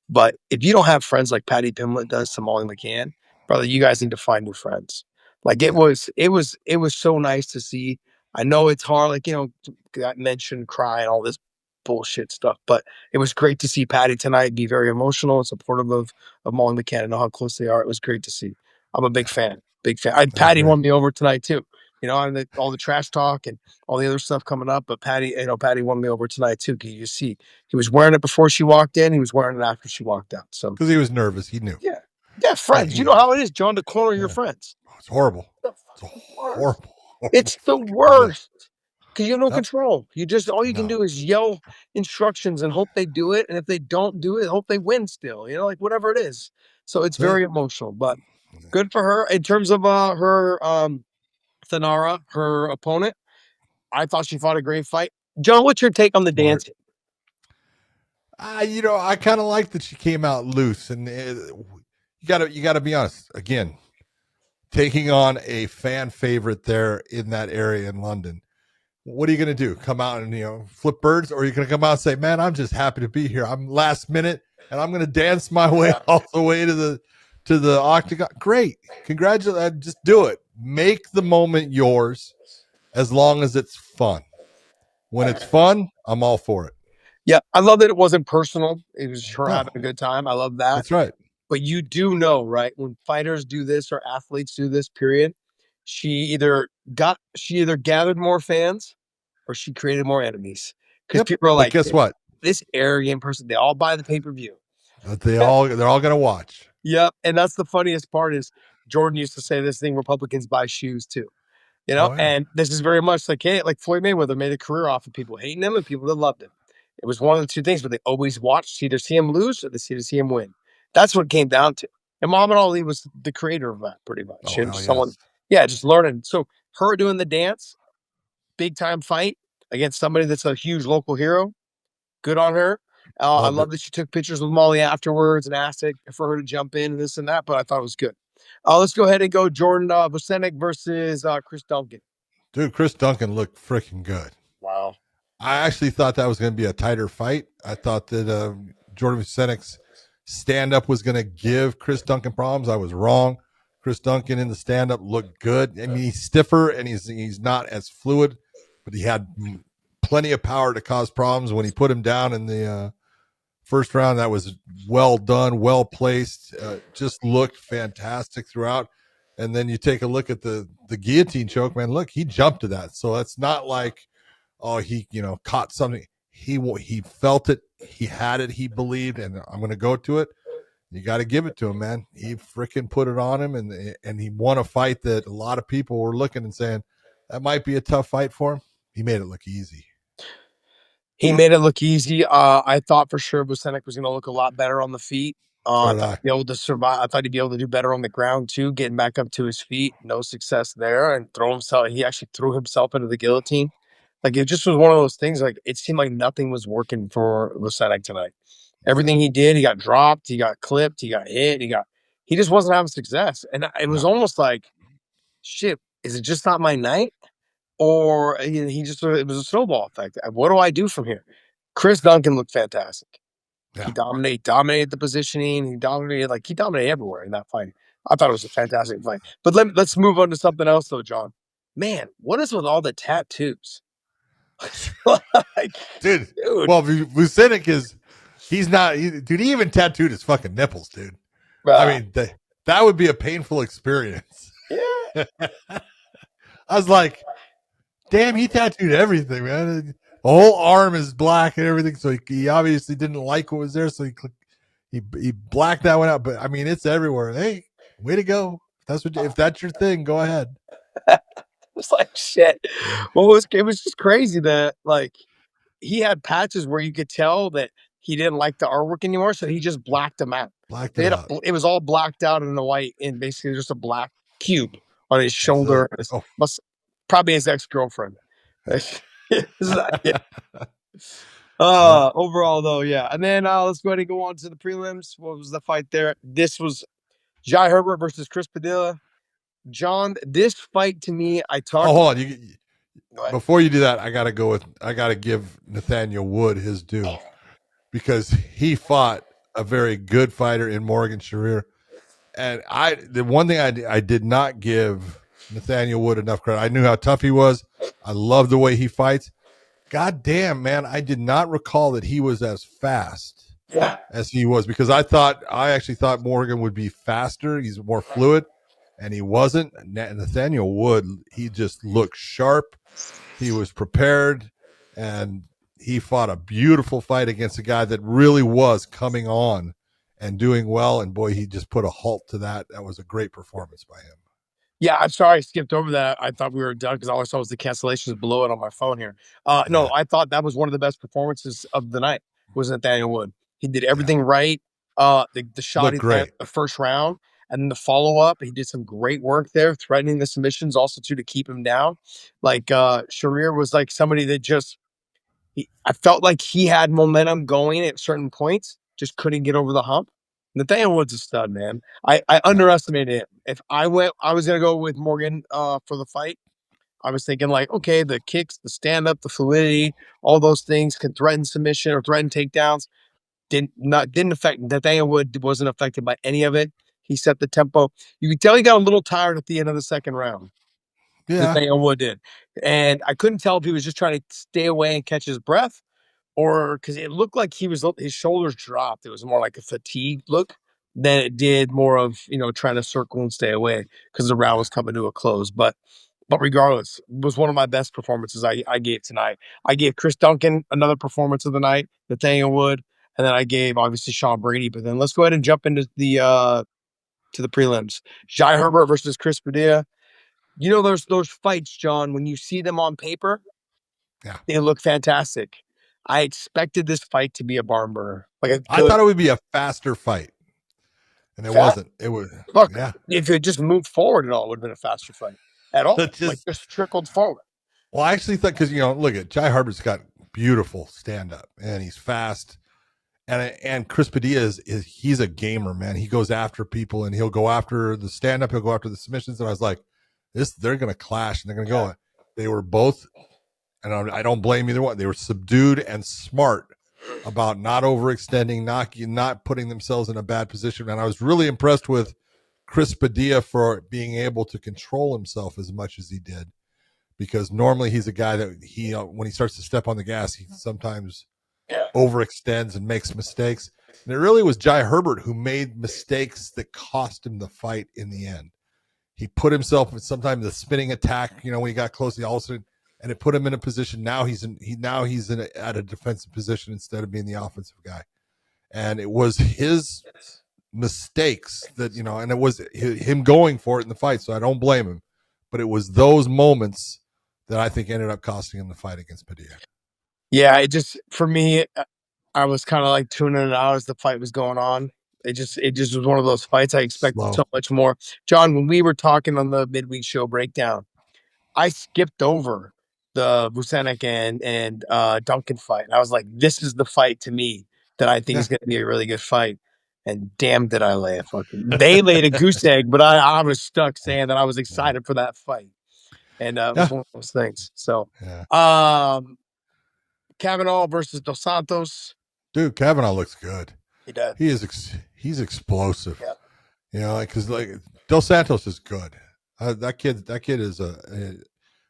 But if you don't have friends like Patty Pimlet does to Molly McCann, brother, you guys need to find new friends. Like Yeah. it was so nice to see. I know it's hard, like got mentioned, cry, and all this bullshit stuff, but it was great to see Patty tonight be very emotional and supportive of Molly McCann. I know how close they are. It was great to see. I'm a big fan, big fan. I Patty agree. won me over tonight too. And all the trash talk and all the other stuff coming up, but Patty won me over tonight too. Can you see? He was wearing it before she walked in. He was wearing it after she walked out. So Because he was nervous. He knew. yeah, yeah, Yeah. friends. You know how it is, John, to corner your Yeah. friends. It's horrible. The It's fucking worst. horrible. It's the Yeah. worst because you have no Yep. control. All you can No. do is yell instructions and hope they do it. And if they don't do it, hope they win still. Like whatever it is. So it's That's it. very emotional, but good for her in terms of her Thainara, her opponent. I thought she fought a great fight. John, what's your take on the Smart. dancing? I kind of like that she came out loose, and you gotta be honest. Again, taking on a fan favorite there in that area in London. What are you gonna do? Come out and flip birds, or are you gonna come out and say, "Man, I'm just happy to be here. I'm last minute, and I'm gonna dance my way all the way to the octagon." Great, congratulations! Just do it. Make the moment yours, as long as it's fun. When it's fun, I'm all for it. Yeah, I love that it wasn't personal. It was her No, having a good time. I love that. that's right. But you do know, right? When fighters do this or athletes do this, period, she either gathered more fans or she created more enemies. Because Yep. people are But like, guess what? this arrogant person, they all buy the pay-per-view. They're all gonna watch. Yep. And that's the funniest part is Jordan used to say this thing, Republicans buy shoes too. Oh yeah. And this is very much like Floyd Mayweather made a career off of people hating him and people that loved him. It was one of the two things, but they always watched to either see him lose or to see him win. That's what it came down to. And Muhammad Ali was the creator of that pretty much. Oh And hell someone, yes. yeah, just learning. So her doing the dance, big time fight against somebody that's a huge local hero. Good on her. I Loved it. love that she took pictures with Molly afterwards and asked for her to jump in and this and that, but I thought it was good. Let's go ahead and go Jordan Vucenic versus Chris Duncan. Dude, Chris Duncan looked freaking good. Wow. I actually thought that was going to be a tighter fight. I thought that Jordan Vucenic's stand-up was going to give Chris Duncan problems. I was wrong. Chris Duncan in the stand-up looked good. I mean, he's stiffer and he's not as fluid, but he had plenty of power to cause problems when he put him down in the first round. That was well done, well placed. Just looked fantastic throughout. And then you take a look at the guillotine choke, man. Look, he jumped to that. So it's not like, oh, he caught something. He felt it. He had it. He believed, and I'm going to go to it. You got to give it to him, man. He freaking put it on him, and he won a fight that a lot of people were looking and saying that might be a tough fight for him. He made it look easy. He made it look easy. I thought for sure Vucenic was going to look a lot better on the feet. So I did thought I. he'd be able to survive. I thought he'd be able to do better on the ground too, getting back up to his feet. No success there, and throw himself. He actually threw himself into the guillotine. Like it just was one of those things. Like it seemed like nothing was working for Vucenic tonight. Everything he did, he got dropped, he got clipped, he got hit, he just wasn't having success. And it was No. almost like, shit, is it just not my night? Or it was a snowball effect. What do I do from here? Chris Duncan looked fantastic. Yeah. He dominated the positioning. He dominated everywhere in that fight. I thought it was a fantastic fight. But let's move on to something else though, John. Man, what is with all the tattoos? Dude. Dude. Well, Vucenic dude, he even tattooed his fucking nipples, dude. I mean, that would be a painful experience. Yeah. I was like, damn, he tattooed everything, man. The whole arm is black and everything, so he obviously didn't like what was there, so he blacked that one out. But I mean, it's everywhere. Hey, way to go! If that's your thing, go ahead. It's like shit. Well, it was just crazy that like he had patches where you could tell that he didn't like the artwork anymore, so he just blacked them out. Blacked it out. It was all blacked out in the white, and basically just a black cube on his That's shoulder. it. Oh. Probably his ex-girlfriend. Overall though, yeah. And then let's go ahead and go on to the prelims. What was the fight there? This was Jai Herbert versus Chris Padilla. John, this fight to me, I talked. Oh, hold on. Before you do that, I gotta give Nathaniel Wood his due, because he fought a very good fighter in Morgan Charriere. And the one thing I did not give Nathaniel Wood enough credit. I knew how tough he was. I love the way he fights. God damn, man, I did not recall that he was as fast as he was, because I actually thought Morgan would be faster. He's more fluid, and he wasn't. Nathaniel Wood, he just looked sharp. He was prepared, and he fought a beautiful fight against a guy that really was coming on and doing well. And boy, he just put a halt to that. That was a great performance by him. Yeah, I'm sorry I skipped over that. I thought we were done because all I saw was the cancellations below it on my phone here. No, I thought that was one of the best performances of the night, was Nathaniel Wood. He did everything right. The shot he had the first round, and then the follow-up, he did some great work there, threatening the submissions also too to keep him down. Like Charriere was like somebody that just I felt like he had momentum going at certain points, just couldn't get over the hump. Nathaniel Wood's a stud, man. I underestimated him. If I was gonna go with Morgan for the fight. I was thinking like, okay, the kicks, the stand up, the fluidity, all those things could threaten submission or threaten takedowns. Didn't affect Nathaniel Wood. Wasn't affected by any of it. He set the tempo. You could tell he got a little tired at the end of the second round. Yeah, Nathaniel Wood did, and I couldn't tell if he was just trying to stay away and catch his breath, or because it looked like his shoulders dropped. It was more like a fatigue look than it did more of, trying to circle and stay away because the round was coming to a close. But regardless, it was one of my best performances I gave tonight. I gave Chris Duncan another performance of the night, Nathaniel Wood, and then I gave obviously Sean Brady. But then let's go ahead and jump into the prelims. Jai Herbert versus Chris Padilla. Those fights, John, when you see them on paper, they look fantastic. I expected this fight to be a barn burner. I thought it would be a faster fight, and it wasn't. It was if it just moved forward at all, it would have been a faster fight at all. Just trickled forward. Well, I actually thought, because look at Jai Herbert's got beautiful stand up, and he's fast, and Chris Padilla he's a gamer, man. He goes after people, and he'll go after the stand up, he'll go after the submissions, and I was like, they're going to clash, and they're going to go. They were both. And I don't blame either one. They were subdued and smart about not overextending, not putting themselves in a bad position. And I was really impressed with Chris Padilla for being able to control himself as much as he did, because normally he's a guy that when he starts to step on the gas, he sometimes overextends and makes mistakes. And it really was Jai Herbert who made mistakes that cost him the fight in the end. He put himself in sometimes the spinning attack, when he got close, he all of a sudden, and it put him in a position. Now he's at a defensive position instead of being the offensive guy. And it was his mistakes that, and it was him going for it in the fight. So I don't blame him, but it was those moments that I think ended up costing him the fight against Padilla. Yeah. For me, I was kind of like tuning it out as the fight was going on. It just was one of those fights I expected so much more. John, when we were talking on the midweek show breakdown, I skipped over the Vucenic and Duncan fight. And I was like, this is the fight to me that I think is going to be a really good fight. And damn, did I lay a they laid a goose egg, but I was stuck saying that I was excited for that fight. And it was one of those things. So, Kavanagh versus Dos Santos. Dude, Kavanagh looks good. He does. He's explosive. Yeah. Because Dos Santos is good. That kid is an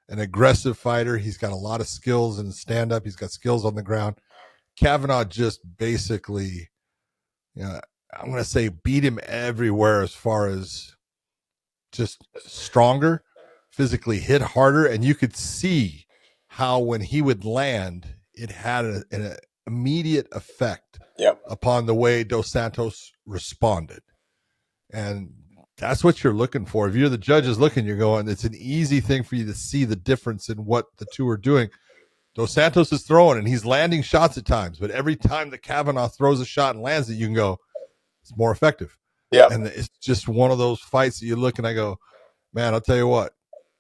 aggressive fighter. He's got a lot of skills in the stand up. He's got skills on the ground. Kavanagh just basically, I'm going to say beat him everywhere as far as just stronger, physically hit harder. And you could see how when he would land, it had an immediate effect upon the way Dos Santos responded. And that's what you're looking for. If you're the judges looking, you're going, it's an easy thing for you to see the difference in what the two are doing. Dos Santos is throwing, and he's landing shots at times. But every time that Kavanagh throws a shot and lands it, you can go, it's more effective. Yeah. And it's just one of those fights that you look and I go, man, I'll tell you what,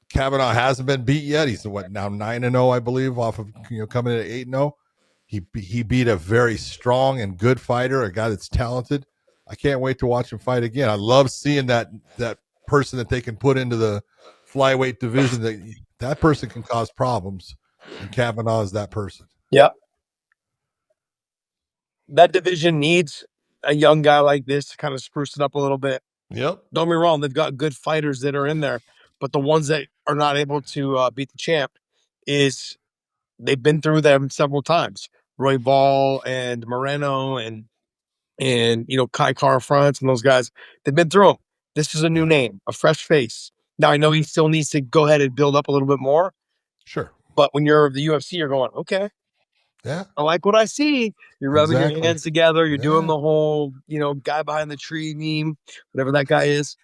Kavanagh hasn't been beat yet. He's what now 9-0, I believe, off of coming in at 8-0. He beat a very strong and good fighter, a guy that's talented. I can't wait to watch him fight again. I love seeing that person that they can put into the flyweight division. That person can cause problems, and Kavanagh is that person. Yeah. That division needs a young guy like this to kind of spruce it up a little bit. Yep. Don't get me wrong, they've got good fighters that are in there, but the ones that are not able to beat the champ is they've been through them several times. Roy Ball and Moreno and Kai Kara France and those guys, they've been through them. This is a new name, a fresh face. Now I know he still needs to go ahead and build up a little bit more. Sure. But when you're the UFC, you're going, okay, yeah, I like what I see. You're rubbing your hands together. You're doing Yeah. the whole, guy behind the tree meme, whatever that guy is.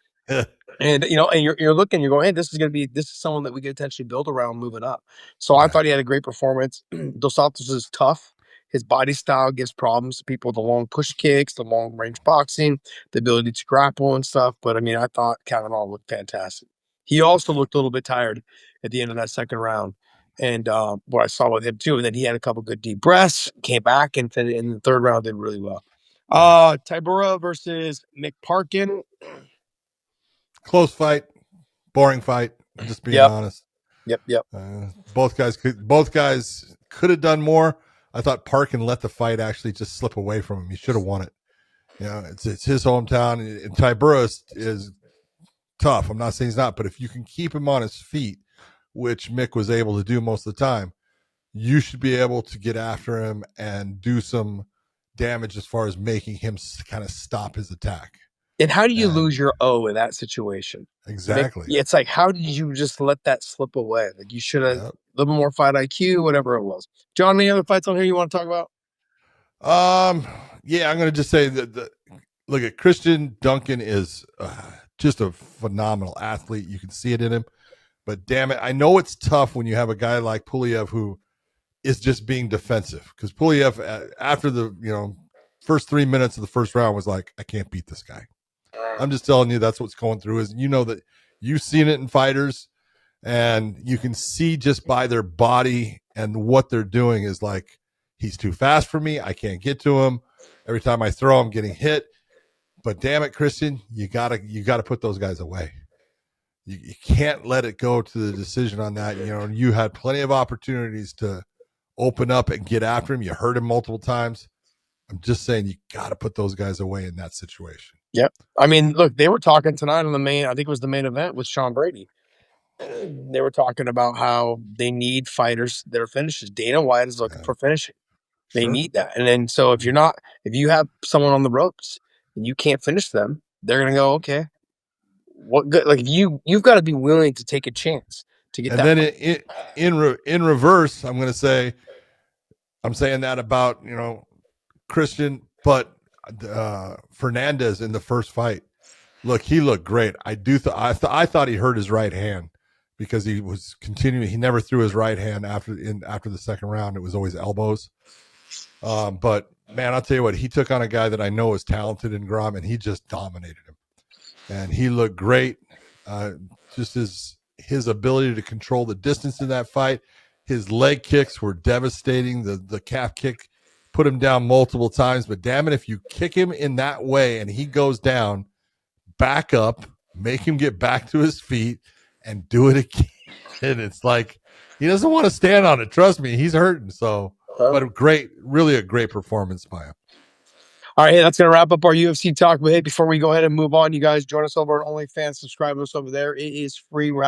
And you're looking, you're going, hey, this is someone that we could potentially build around moving up. So I thought he had a great performance. Dos Santos is tough. His body style gives problems to people with the long push kicks, the long range boxing, the ability to grapple and stuff. But I mean, I thought Kavanagh looked fantastic. He also looked a little bit tired at the end of that second round. And what I saw with him too, and then he had a couple good deep breaths, came back, and in the third round did really well. Tybura versus Parkin. Close fight, boring fight. I'm just being honest. Yep. Both guys could have done more. I thought Parkin let the fight actually just slip away from him. He should have won it. It's his hometown, and Tybura is tough. I'm not saying he's not, but if you can keep him on his feet, which Mick was able to do most of the time, you should be able to get after him and do some damage as far as making him kind of stop his attack. And how do you lose your O in that situation? Exactly. It's like, how did you just let that slip away? Like you should have a little more fight IQ, whatever it was. John, any other fights on here you want to talk about? Yeah, I'm going to just say that look at Christian Duncan is just a phenomenal athlete. You can see it in him, but damn it, I know it's tough when you have a guy like Pulyaev who is just being defensive, because Pulyaev after the first 3 minutes of the first round was like, I can't beat this guy. I'm just telling you, that's what's going through is, that you've seen it in fighters, and you can see just by their body and what they're doing is like, he's too fast for me. I can't get to him. Every time I throw, I'm getting hit. But damn it, Christian, you gotta put those guys away. You can't let it go to the decision on that. You had plenty of opportunities to open up and get after him. You hurt him multiple times. I'm just saying, you got to put those guys away in that situation. Yep. I mean, look, they were talking tonight on I think it was the main event with Sean Brady. They were talking about how they need fighters that are finishers. Dana White is looking for finishing. They need that. And then, so if you have someone on the ropes and you can't finish them, they're going to go, okay, what good? Like you've got to be willing to take a chance to get that. And then in reverse, I'm going to say, I'm saying that about, Christian, but Fernandes in the first fight, look, he looked great. I thought he hurt his right hand because he was continuing. He never threw his right hand after the second round. It was always elbows. But man, I'll tell you what, he took on a guy that I know is talented in Grom, and he just dominated him. And he looked great. Just his ability to control the distance in that fight. His leg kicks were devastating. The calf kick put him down multiple times. But damn it, if you kick him in that way and he goes down, back up, make him get back to his feet, and do it again. And it's like he doesn't want to stand on it. Trust me, he's hurting. So, but really a great performance by him. All right, hey, that's going to wrap up our UFC talk. But hey, before we go ahead and move on, you guys join us over on OnlyFans. Subscribe to us over there. It is free. We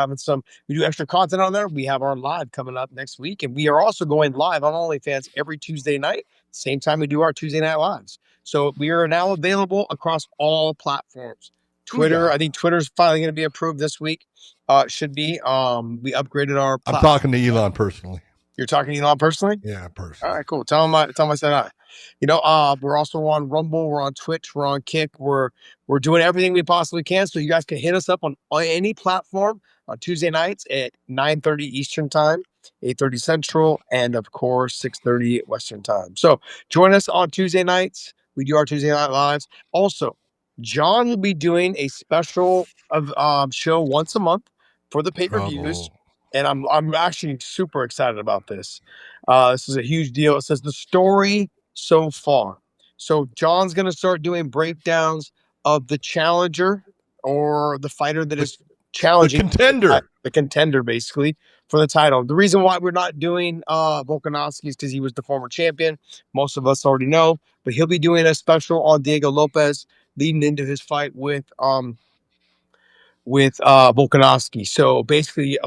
do extra content on there. We have our live coming up next week. And we are also going live on OnlyFans every Tuesday night, same time we do our Tuesday night lives. So we are now available across all platforms. Twitter, I think Twitter's finally going to be approved this week. It should be. We upgraded our I'm talking to Elon personally. You're talking to Elon personally? Yeah, personally. All right, cool. Tell him I said hi. We're also on Rumble, we're on Twitch, we're on Kick, we're doing everything we possibly can. So you guys can hit us up on any platform on Tuesday nights at 9:30 Eastern time. 8:30 Central, and of course 6:30 Western Time. So join us on Tuesday nights. We do our Tuesday night lives. Also, John will be doing a special of show once a month for the pay-per-views. Oh. And I'm actually super excited about this. This is a huge deal. It says the story so far. So John's gonna start doing breakdowns of the challenger or the fighter that is The challenging contender. the contender, basically, for the title. The reason why we're not doing Volkanovski is because he was the former champion. Most of us already know, but he'll be doing a special on Diego Lopez leading into his fight with Volkanovski. So basically,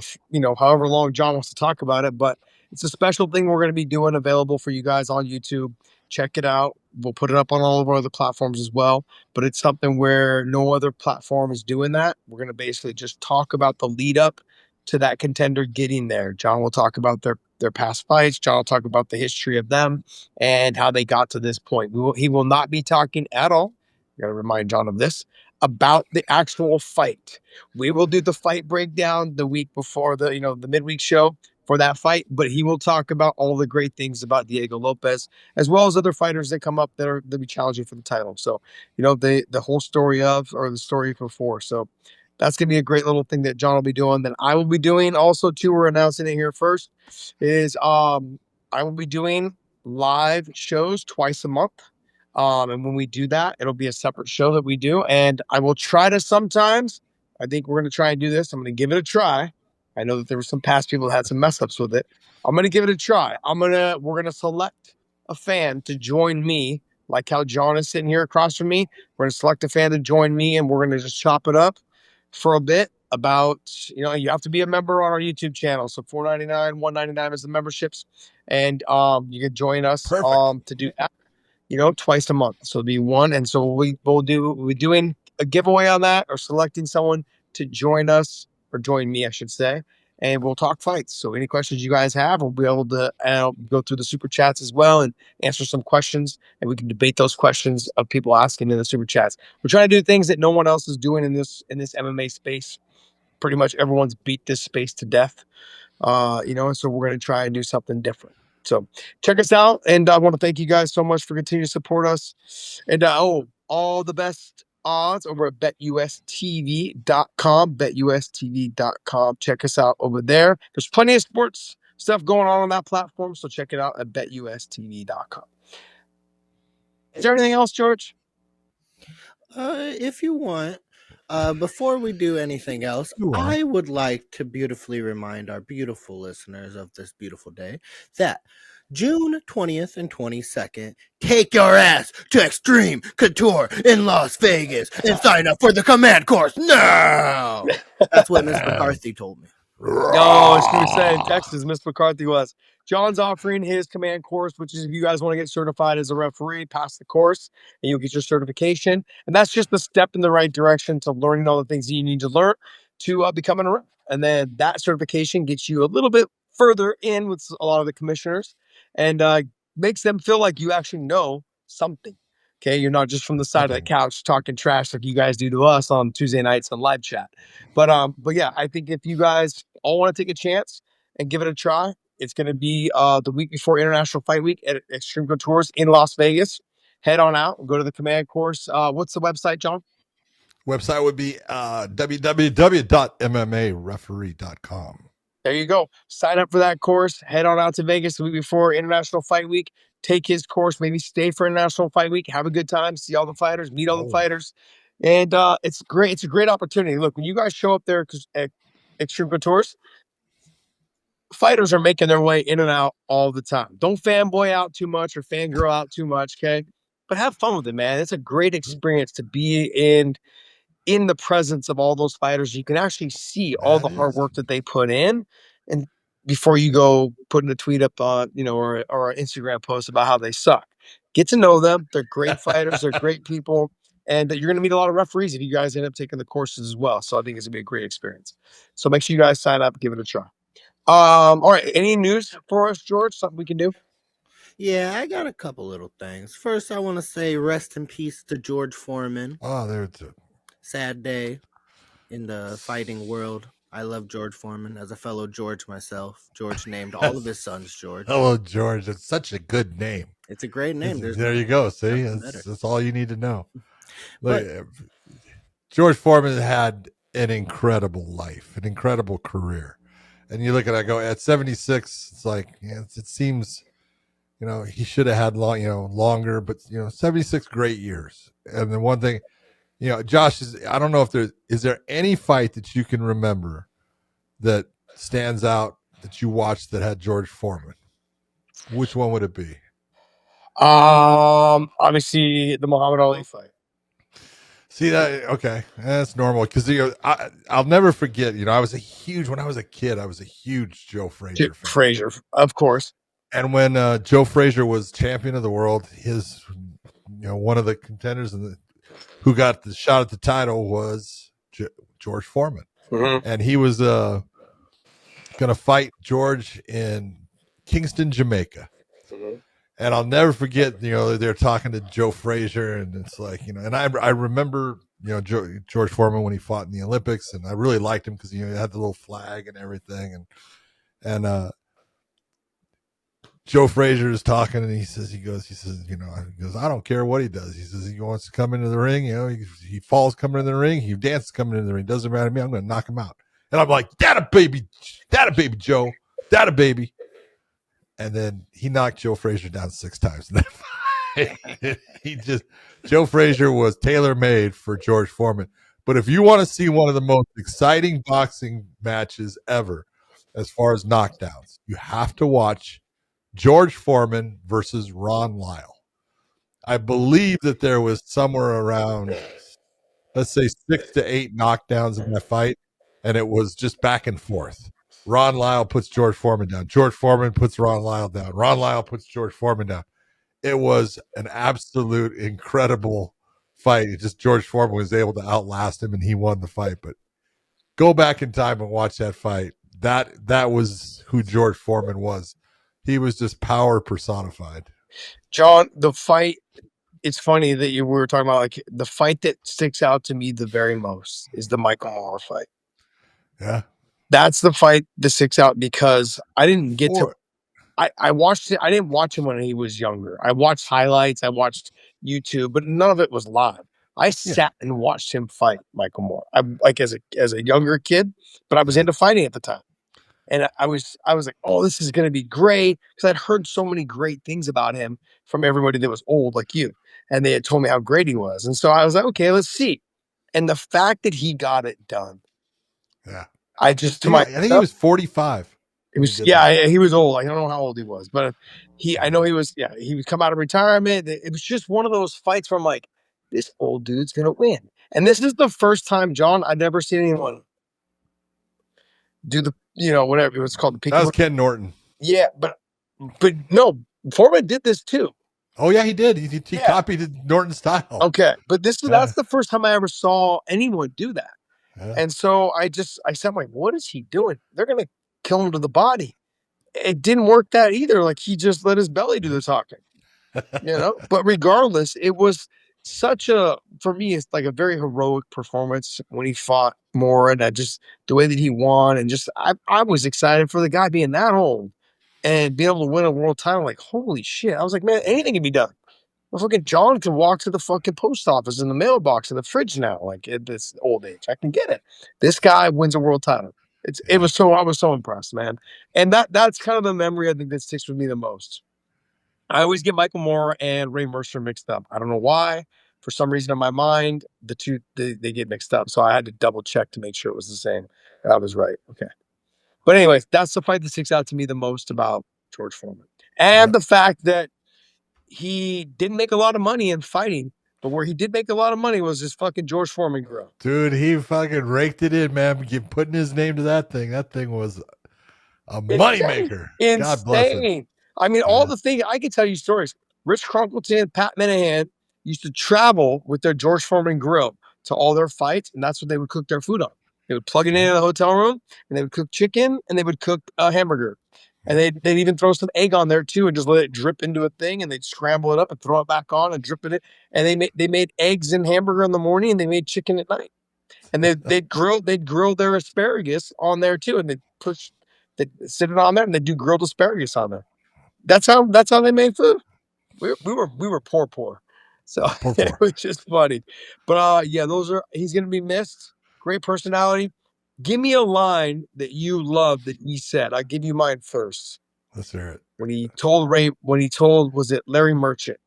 however long John wants to talk about it, but it's a special thing we're going to be doing available for you guys on YouTube. Check it out. We'll put it up on all of our other platforms as well. But it's something where no other platform is doing that. We're going to basically just talk about the lead up to that contender getting there. John will talk about their past fights. John will talk about the history of them and how they got to this point. He will not be talking at all. I got to remind John of this about the actual fight. We will do the fight breakdown the week before the midweek show for that fight, but he will talk about all the great things about Diego Lopez, as well as other fighters that come up that'll be challenging for the title. So, the whole story the story before. So that's gonna be a great little thing that John will be doing. That I will be doing also too. We're announcing it here first. Is I will be doing live shows twice a month. And when we do that, it'll be a separate show that we do. And I will try to sometimes, I think we're going to try and do this. I'm going to give it a try. I know that there were some past people that had some mess ups with it. I'm going to give it a try. We're going to select a fan to join me, like how John is sitting here across from me. We're going to select a fan to join me and we're going to just chop it up for a bit about, you have to be a member on our YouTube channel. So $4.99, $1.99 is the memberships. And you can join us Perfect. to do that. Twice a month. So it'll be one. And so we're doing a giveaway on that or selecting someone to join us or join me, I should say. And we'll talk fights. So any questions you guys have, we'll be able to go through the super chats as well and answer some questions. And we can debate those questions of people asking in the super chats. We're trying to do things that no one else is doing in this MMA space. Pretty much everyone's beat this space to death. And so we're going to try and do something different. So check us out. And I want to thank you guys so much for continuing to support us. And all the best odds over at betustv.com, betustv.com. Check us out over there. There's plenty of sports stuff going on that platform. So check it out at betustv.com. Is there anything else, George? If you want. Before we do anything else, I would like to beautifully remind our beautiful listeners of this beautiful day that June 20th and 22nd, take your ass to Extreme Couture in Las Vegas and sign up for the command course now. That's what Miss McCarthy told me. No, it's going to say in Texas, Miss McCarthy was. John's offering his command course, which is if you guys want to get certified as a referee, pass the course, and you'll get your certification. And that's just the step in the right direction to learning all the things that you need to learn to becoming a ref. And then that certification gets you a little bit further in with a lot of the commissioners and makes them feel like you actually know something. Okay, you're not just from the side of the couch talking trash like you guys do to us on Tuesday nights on live chat. But yeah, I think if you guys all want to take a chance and give it a try, it's going to be the week before International Fight Week at Extreme Couture in Las Vegas. Head on out and go to the command course. What's the website, John? Website would be www.mmareferee.com. There you go. Sign up for that course. Head on out to Vegas the week before International Fight Week. Take his course. Maybe stay for International Fight Week. Have a good time. See all the fighters. Meet all the fighters. And it's great. It's a great opportunity. Look, when you guys show up there at Extreme Couture, fighters are making their way in and out all the time. Don't fanboy out too much or fangirl out too much, okay? But have fun with it, man. It's a great experience to be in the presence of all those fighters. You can actually see all the hard work that they put in, and before you go putting a tweet up on, or an Instagram post about how they suck. Get to know them. They're great fighters. They're great people. And you're going to meet a lot of referees if you guys end up taking the courses as well. So I think it's going to be a great experience. So make sure you guys sign up, give it a try. All right. Any news for us, George? Something we can do? Yeah, I got a couple little things. First, I want to say rest in peace to George Foreman. Oh, there's it. Sad day in the fighting world. I love George Foreman as a fellow George myself. George named all of his sons George. Hello, George. It's such a good name. It's a great name. There you go. See, better. that's all you need to know. Look, George Foreman had an incredible life, an incredible career. And you look at it, I go, at 76, it's like, it seems, he should have had longer, but 76 great years. And the one thing, Josh, I don't know if is there any fight that you can remember that stands out that you watched that had George Foreman? Which one would it be? Obviously the Muhammad Ali fight. See that? Okay, that's normal because I'll never forget. when I was a kid, I was a huge Joe Frazier fan. Frazier, of course. And when Joe Frazier was champion of the world, his one of the contenders who got the shot at the title was George Foreman, and he was going to fight George in Kingston, Jamaica. And I'll never forget, they're talking to Joe Frazier, and it's like, and I remember, George Foreman when he fought in the Olympics, and I really liked him because he had the little flag and everything, and Joe Frazier is talking, and he says, I don't care what he does. He says he wants to come into the ring, he falls coming into the ring, he dances coming into the ring. Doesn't matter to me. I'm going to knock him out. And I'm like, that a baby, Joe, that a baby. And then he knocked Joe Frazier down 6 times. Joe Frazier was tailor-made for George Foreman. But if you want to see one of the most exciting boxing matches ever, as far as knockdowns, you have to watch George Foreman versus Ron Lyle. I believe that there was somewhere around, let's say, 6 to 8 knockdowns in that fight, and it was just back and forth. Ron Lyle puts George Foreman down. George Foreman puts Ron Lyle down. Ron Lyle puts George Foreman down. It was an absolute incredible fight. George Foreman was able to outlast him, and he won the fight. But go back in time and watch that fight. That was who George Foreman was. He was just power personified. John, the fight, it's funny that we were talking about, like, the fight that sticks out to me the very most is the Michael Moore fight. Yeah. That's the fight that sticks out because I didn't get to. I watched it. I didn't watch him when he was younger. I watched highlights. I watched YouTube, but none of it was live. I sat and watched him fight Michael Moore. I like as a younger kid, but I was into fighting at the time, and I was like, oh, this is going to be great because I'd heard so many great things about him from everybody that was old like you, and they had told me how great he was, and so I was like, okay, let's see. And the fact that he got it done, I think he was 45. He was, he was old. I don't know how old he was, but I know he was, he would come out of retirement. It was just one of those fights where I'm like, this old dude's going to win. And this is the first time, John, I'd never seen anyone do the, whatever it was called. The that was Ken Norton. Yeah, but no, Foreman did this too. Oh yeah, he did. He copied Norton's style. Okay, but that's the first time I ever saw anyone do that. Yeah. And so I said, like, what is he doing? They're going to kill him to the body. It didn't work that either. Like, he just let his belly do the talking, but regardless, it was for me, it's like a very heroic performance when he fought Moore, and the way that he won, and I was excited for the guy being that old and being able to win a world title. Like, holy shit. I was like, man, anything can be done. Well, fucking John can walk to the fucking post office in the mailbox in the fridge now. Like, at this old age, I can get it. This guy wins a world title. I was so impressed, man. And that's kind of the memory I think that sticks with me the most. I always get Michael Moore and Ray Mercer mixed up. I don't know why. For some reason in my mind, the two they get mixed up. So I had to double check to make sure it was the same. I was right. Okay. But anyways, that's the fight that sticks out to me the most about George Foreman. And the fact that he didn't make a lot of money in fighting, but where he did make a lot of money was his fucking George Foreman grill. Dude, he fucking raked it in, man. Putting his name to that thing. That thing was a moneymaker. God bless him. I mean, all the things, I can tell you stories. Rich Crunkleton, Pat Minahan used to travel with their George Foreman grill to all their fights, and that's what they would cook their food on. They would plug it in the hotel room, and they would cook chicken, and they would cook a hamburger. And they'd even throw some egg on there too, and just let it drip into a thing, and they'd scramble it up and throw it back on and drip it in. And they made eggs and hamburger in the morning, and they made chicken at night. And they'd grill their asparagus on there too, and they'd sit it on there, and they'd do grilled asparagus on there. That's how they made food. We were poor. So Poor. it was just funny. But yeah, he's gonna be missed. Great personality. Give me a line that you love that he said. I'll give you mine first. Let's hear it. When he told, was it Larry Merchant?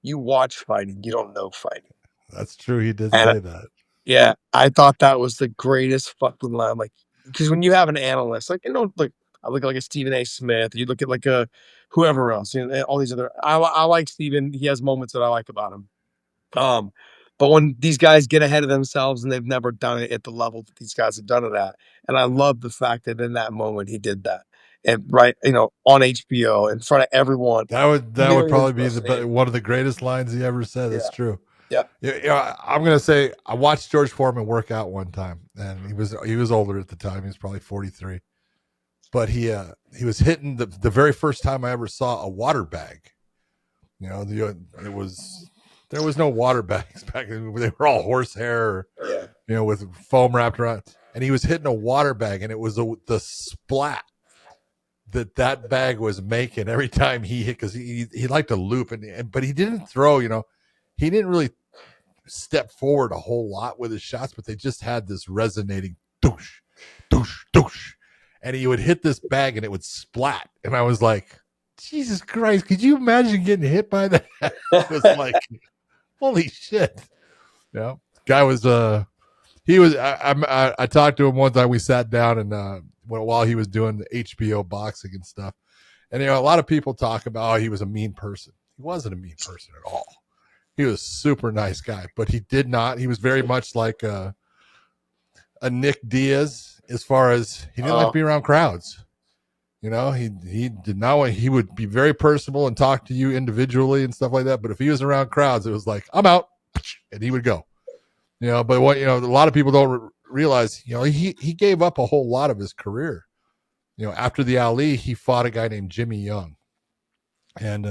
You watch fighting, you don't know fighting. That's true. He did say that. Yeah, I thought that was the greatest fucking line. Like, because when you have an analyst, like, like I look at like a Stephen A. Smith, you look at like a whoever else, all these other. I like Stephen. He has moments that I like about him. But when these guys get ahead of themselves and they've never done it at the level that these guys have done it at, and I love the fact that in that moment he did that, and on HBO in front of everyone. That would probably be one of the greatest lines he ever said. That's true. Yeah. I'm gonna say I watched George Foreman work out one time, and he was older at the time. He was probably 43, but he was hitting the very first time I ever saw a water bag. There was no water bags back then. They were all horsehair, with foam wrapped around. And he was hitting a water bag, and it was the splat that bag was making every time he hit, because he liked to loop, but he didn't throw. He didn't really step forward a whole lot with his shots, but they just had this resonating doosh, doosh, doosh, and he would hit this bag, and it would splat, and I was like, Jesus Christ, could you imagine getting hit by that? It was like, holy shit. Guy was I talked to him one time. We sat down and while he was doing the HBO boxing and stuff, and a lot of people talk about he was a mean person. He wasn't a mean person at all. He was a super nice guy, but he was very much like a Nick Diaz, as far as he didn't like to be around crowds. He did not want. He would be very personable and talk to you individually and stuff like that. But if he was around crowds, it was like, I'm out, and he would go. But what a lot of people don't realize, he gave up a whole lot of his career. After the Ali, he fought a guy named Jimmy Young, and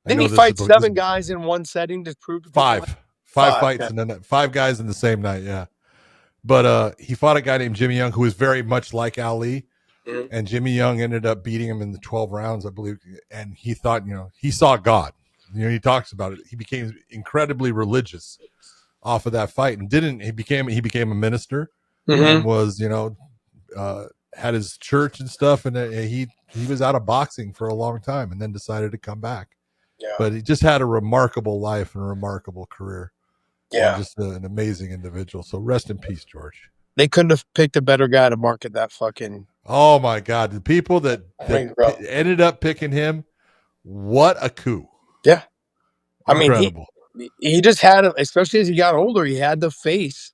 didn't he fight 7 guys in one setting to prove five fights, and then 5 guys in the same night. Yeah, but he fought a guy named Jimmy Young who was very much like Ali. And Jimmy Young ended up beating him in the 12 rounds, I believe. And he thought, he saw God. He talks about it. He became incredibly religious off of that fight, and he became a minister, and was, had his church and stuff. And he was out of boxing for a long time, and then decided to come back. Yeah. But he just had a remarkable life and a remarkable career. Yeah. Just an amazing individual. So rest in peace, George. They couldn't have picked a better guy to market that fucking. Oh my God! The people that ended up picking him, what a coup! Yeah, incredible. I mean, he just had, especially as he got older, he had the face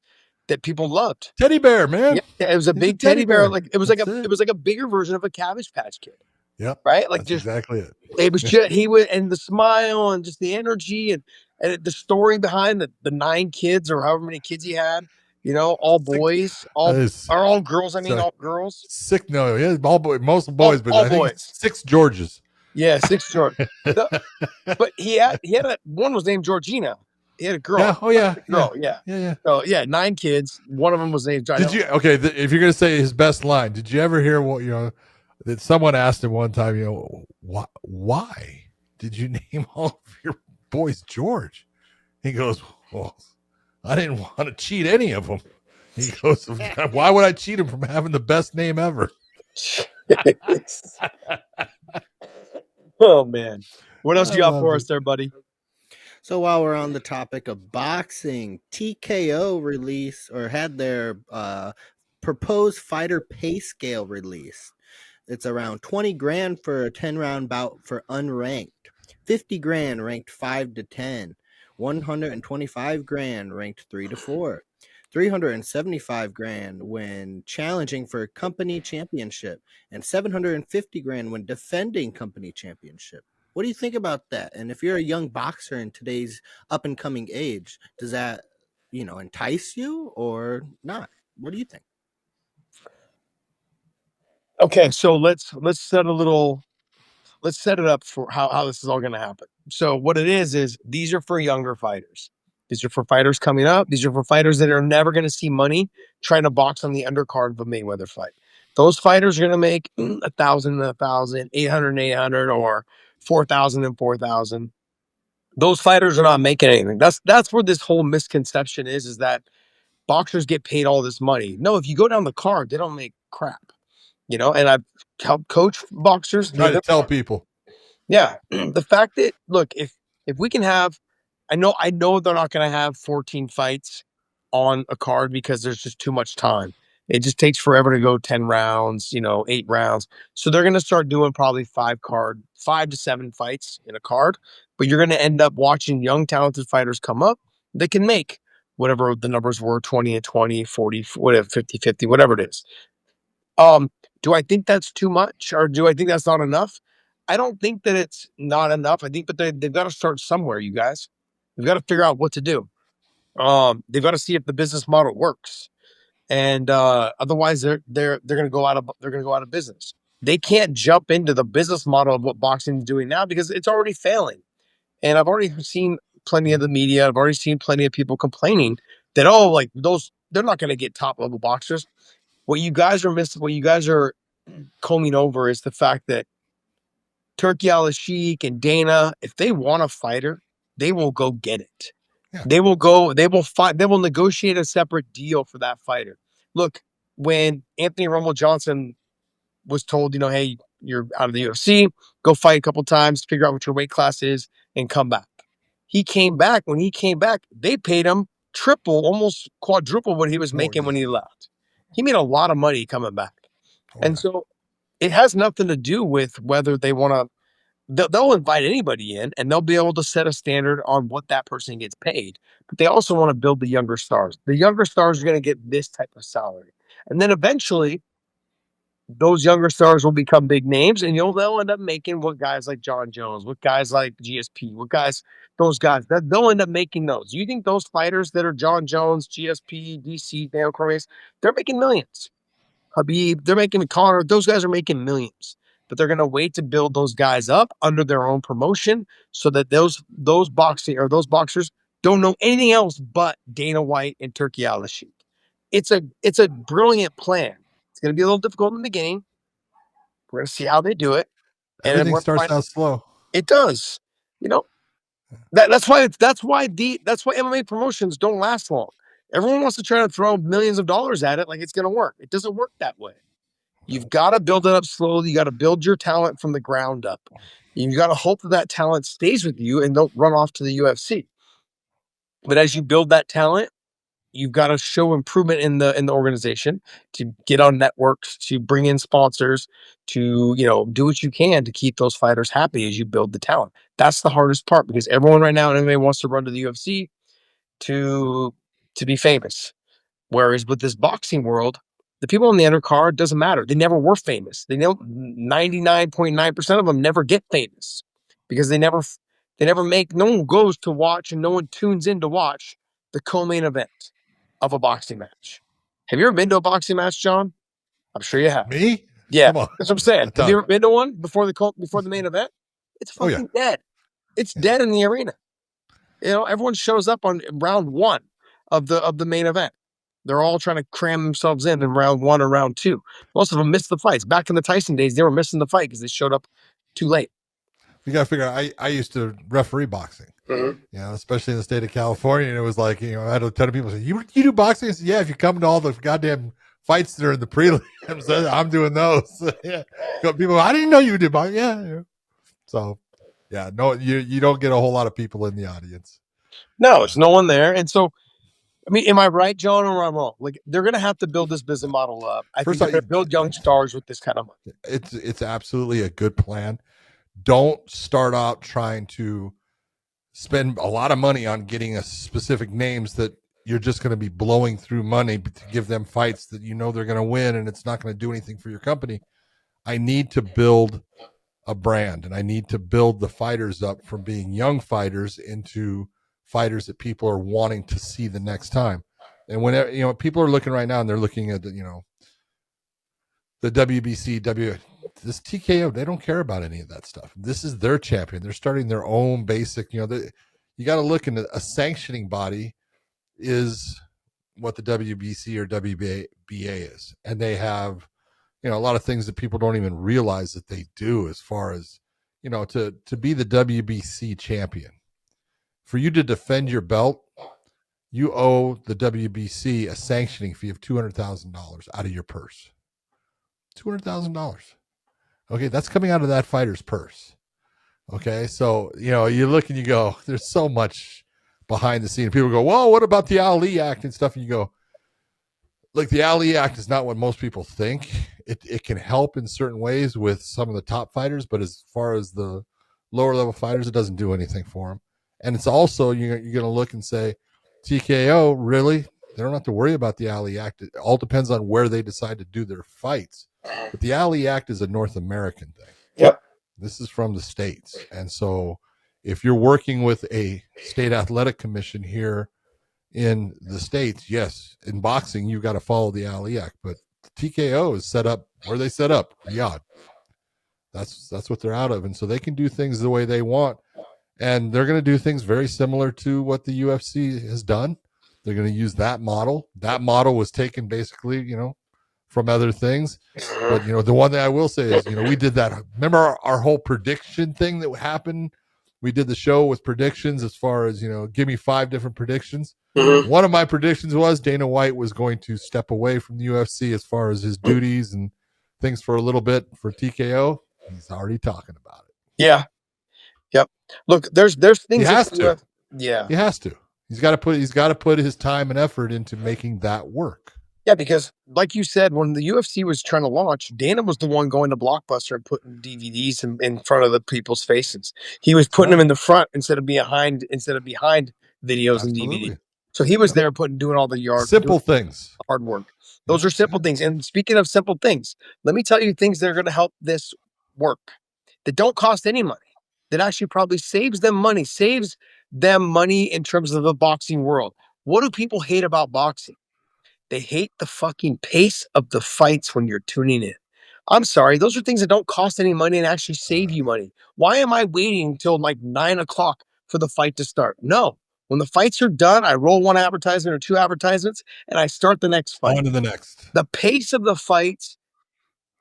that people loved. Teddy bear, man. Yeah, it was a big teddy bear. Like it was like a bigger version of a Cabbage Patch Kid. Yeah, right. Like that's exactly it. It was just and the smile and just the energy and the story behind the 9 kids or however many kids he had. All boys, all girls. I mean, all girls. All boys, most boys, but I think 6 Georges. Yeah, 6 Georges. But he had one was named Georgina. He had a girl. Yeah. Oh yeah. Girl. Yeah. So 9 kids. One of them was named. Did you? Okay. If you're gonna say his best line, did you ever hear what that someone asked him one time? Why did you name all of your boys George? He goes, well, I didn't want to cheat any of them. He goes, why would I cheat him from having the best name ever? Oh, man. What else you got for us there, buddy? So while we're on the topic of boxing, TKO had their proposed fighter pay scale released. It's around 20 grand for a 10-round bout for unranked, 50 grand ranked 5 to 10. 125 grand ranked 3 to 4, 375 grand when challenging for a company championship, and 750 grand when defending company championship. What do you think about that? And if you're a young boxer in today's up and coming age, does that, entice you or not? What do you think? Okay, so let's set it up for how this is all going to happen. So what it is these are for younger fighters. These are for fighters coming up. These are for fighters that are never going to see money trying to box on the undercard of a Mayweather fight. Those fighters are going to make 1,000 and 1,000, 800 and 800, or 4,000 and 4,000. Those fighters are not making anything. That's where this whole misconception is that boxers get paid all this money. No, if you go down the card, they don't make crap. And I've helped coach boxers. Try to tell people. Yeah. The fact that, look, if we can have, I know they're not going to have 14 fights on a card because there's just too much time. It just takes forever to go 10 rounds, 8 rounds. So they're going to start doing probably 5 to 7 fights in a card, but you're going to end up watching young, talented fighters come up. They can make whatever the numbers were, 20 and 20, 40, whatever, 50, whatever it is. Do I think that's too much, or do I think that's not enough? I don't think that it's not enough. I think, but they've got to start somewhere, you guys. They've got to figure out what to do. They've got to see if the business model works, and otherwise they're going to go out of business. They can't jump into the business model of what boxing is doing now because it's already failing. And I've already seen plenty of the media. I've already seen plenty of people complaining that they're not going to get top level boxers. What you guys are missing, what you guys are combing over is the fact that Tyrkial and Dana, if they want a fighter, they will go get it. Yeah. They will fight, they will negotiate a separate deal for that fighter. Look, when Anthony Rumble Johnson was told, hey, you're out of the UFC, go fight a couple times, figure out what your weight class is, and come back. He came back. When he came back, they paid him triple, almost quadruple what he was making when he left. He made a lot of money coming back. And so it has nothing to do with whether they want to, they'll invite anybody in and they'll be able to set a standard on what that person gets paid. But they also want to build the younger stars. The younger stars are going to get this type of salary. And then eventually those younger stars will become big names and they'll end up making what guys like John Jones, what guys like GSP, those guys that they'll end up making those. You think those fighters that are John Jones, GSP, DC, Daniel Cormier, they're making millions. Habib, they're making Connor, those guys are making millions, but they're going to wait to build those guys up under their own promotion so that those boxers don't know anything else but Dana White and Turki Al-Sheikh. It's a brilliant plan. It's going to be a little difficult in the beginning. We're going to see how they do it. Everything starts out slow. It does. That's why MMA promotions don't last long. Everyone wants to try to throw millions of dollars at it like it's going to work. It doesn't work that way. You've got to build it up slowly. You got to build your talent from the ground up. You got to hope that talent stays with you and don't run off to the UFC. But as you build that talent, you've got to show improvement in the organization, to get on networks, to bring in sponsors, to do what you can to keep those fighters happy as you build the talent. That's the hardest part because everyone right now in MMA wants to run to the UFC to be famous. Whereas with this boxing world, the people on the undercard doesn't matter. They never were famous. They know 99.9% of them never get famous because they never make. No one goes to watch and no one tunes in to watch the co-main event of a boxing match. Have you ever been to a boxing match, John? I'm sure you have. Me? Yeah, that's what I'm saying. Have you ever been to one before the main event? It's fucking dead. It's dead in the arena. Everyone shows up on round 1 of the main event. They're all trying to cram themselves in round 1 or round 2. Most of them miss the fights. Back in the Tyson days, they were missing the fight because they showed up too late. You got to figure out, I used to referee boxing, especially in the state of California. And it was like, I had a ton of people say, you do boxing? I said, yeah, if you come to all the goddamn fights that are in the prelims, I'm doing those. Yeah. People, I didn't know you did boxing. Yeah. So, yeah, no, you don't get a whole lot of people in the audience. No, there's no one there. And so, I mean, am I right, John, or am I wrong? Like, they're going to have to build this business model up. I think they're going to build young stars with this kind of money. It's absolutely a good plan. Don't start out trying to spend a lot of money on getting a specific names that you're just going to be blowing through money to give them fights that they're going to win, and it's not going to do anything for your company. I need to build a brand, and I need to build the fighters up from being young fighters into fighters that people are wanting to see the next time. And whenever people are looking right now and they're looking at the WBC, this TKO, they don't care about any of that stuff. This is their champion. They're starting their own basic, you got to look into a sanctioning body is what the WBC or WBA is. And they have, a lot of things that people don't even realize that they do as far as, to be the WBC champion. For you to defend your belt, you owe the WBC a sanctioning fee of $200,000 out of your purse. $200,000. Okay, that's coming out of that fighter's purse. Okay, so, you look and you go, there's so much behind the scene. People go, well, what about the Ali Act and stuff? And you go, look, the Ali Act is not what most people think. It can help in certain ways with some of the top fighters, but as far as the lower level fighters, it doesn't do anything for them. And it's also, you're going to look and say, TKO, really? They don't have to worry about the Ali Act. It all depends on where they decide to do their fights. But the Ali Act is a North American thing. Yep. This is from the States. And so if you're working with a state athletic commission here in the States, yes, in boxing, you've got to follow the Ali Act. But TKO is set up where they set up, Riyadh. That's what they're out of. And so they can do things the way they want. And they're going to do things very similar to what the UFC has done. They're going to use that model. That model was taken basically, from other things. But, the one thing I will say is, we did that. Remember our whole prediction thing that happened? We did the show with predictions as far as, give me 5 different predictions. Mm-hmm. One of my predictions was Dana White was going to step away from the UFC as far as his duties and things for a little bit for TKO. He's already talking about it. Yeah. Yep. Look, there's things he has to. Yeah. He has to. He's got to put his time and effort into making that work. Yeah, because like you said, when the UFC was trying to launch, Dana was the one going to Blockbuster and putting DVDs in front of the people's faces. He was putting them in the front instead of behind videos and DVDs. So he was there doing all the simple things, hard work. Those are simple things. And speaking of simple things, let me tell you things that are going to help this work that don't cost any money, that actually probably saves them money in terms of the boxing world. What do people hate about boxing? They hate the fucking pace of the fights when you're tuning in. I'm sorry. Those are things that don't cost any money and actually save you money. Why am I waiting until like 9 o'clock for the fight to start? No. When the fights are done, I roll 1 advertisement or 2 advertisements and I start the next fight. On to the next. The pace of the fights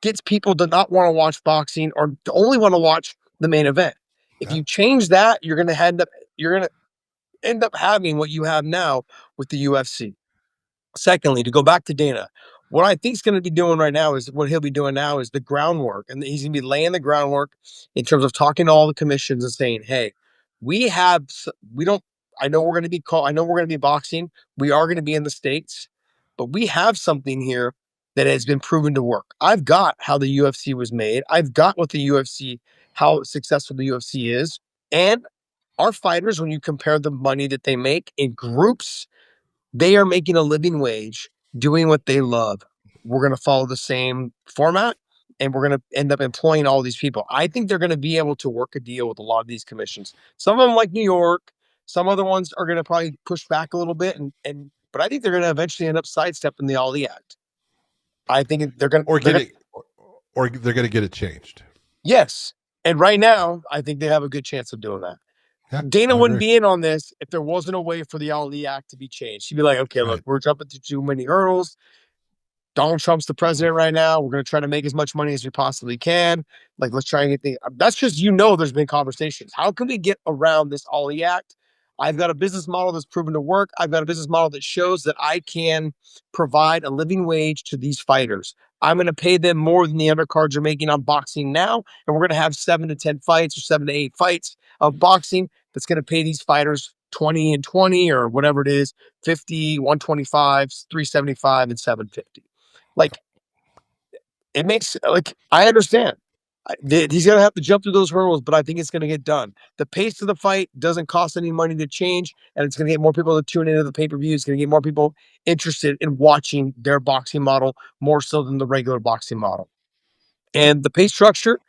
gets people to not want to watch boxing or to only want to watch the main event. If you change that, you're going to end up having what you have now with the UFC. Secondly, to go back to Dana, what I think he's going to be doing right now is the groundwork. And he's going to be laying the groundwork in terms of talking to all the commissions and saying, hey, I know we're going to be boxing. We are going to be in the States, but we have something here that has been proven to work. I've got how the UFC was made. I've got how successful the UFC is. And our fighters, when you compare the money that they make in groups, they are making a living wage doing what they love. We're going to follow the same format and we're going to end up employing all these people. I think they're going to be able to work a deal with a lot of these commissions. Some of them like New York, some other ones are going to probably push back a little bit. But I think they're going to eventually end up sidestepping the Ali Act. I think they're going to, or they're going to get it changed. Yes. And right now, I think they have a good chance of doing that. Yeah, Dana wouldn't be in on this if there wasn't a way for the Ali Act to be changed. She'd be like, okay, look, we're jumping through too many hurdles. Donald Trump's the president right now. We're going to try to make as much money as we possibly can. Like, let's try and get that's just, there's been conversations. How can we get around this Ali Act? I've got a business model that's proven to work. I've got a business model that shows that I can provide a living wage to these fighters. I'm going to pay them more than the undercards are making on boxing now. And we're going to have 7 to 10 fights or 7 to 8 fights of boxing that's going to pay these fighters 20 and 20 or whatever it is, 50, 125, 375, and 750. Like, it makes, I understand. He's going to have to jump through those hurdles, but I think it's going to get done. The pace of the fight doesn't cost any money to change, and it's going to get more people to tune into the pay-per-view. It's going to get more people interested in watching their boxing model more so than the regular boxing model. And the pay structure,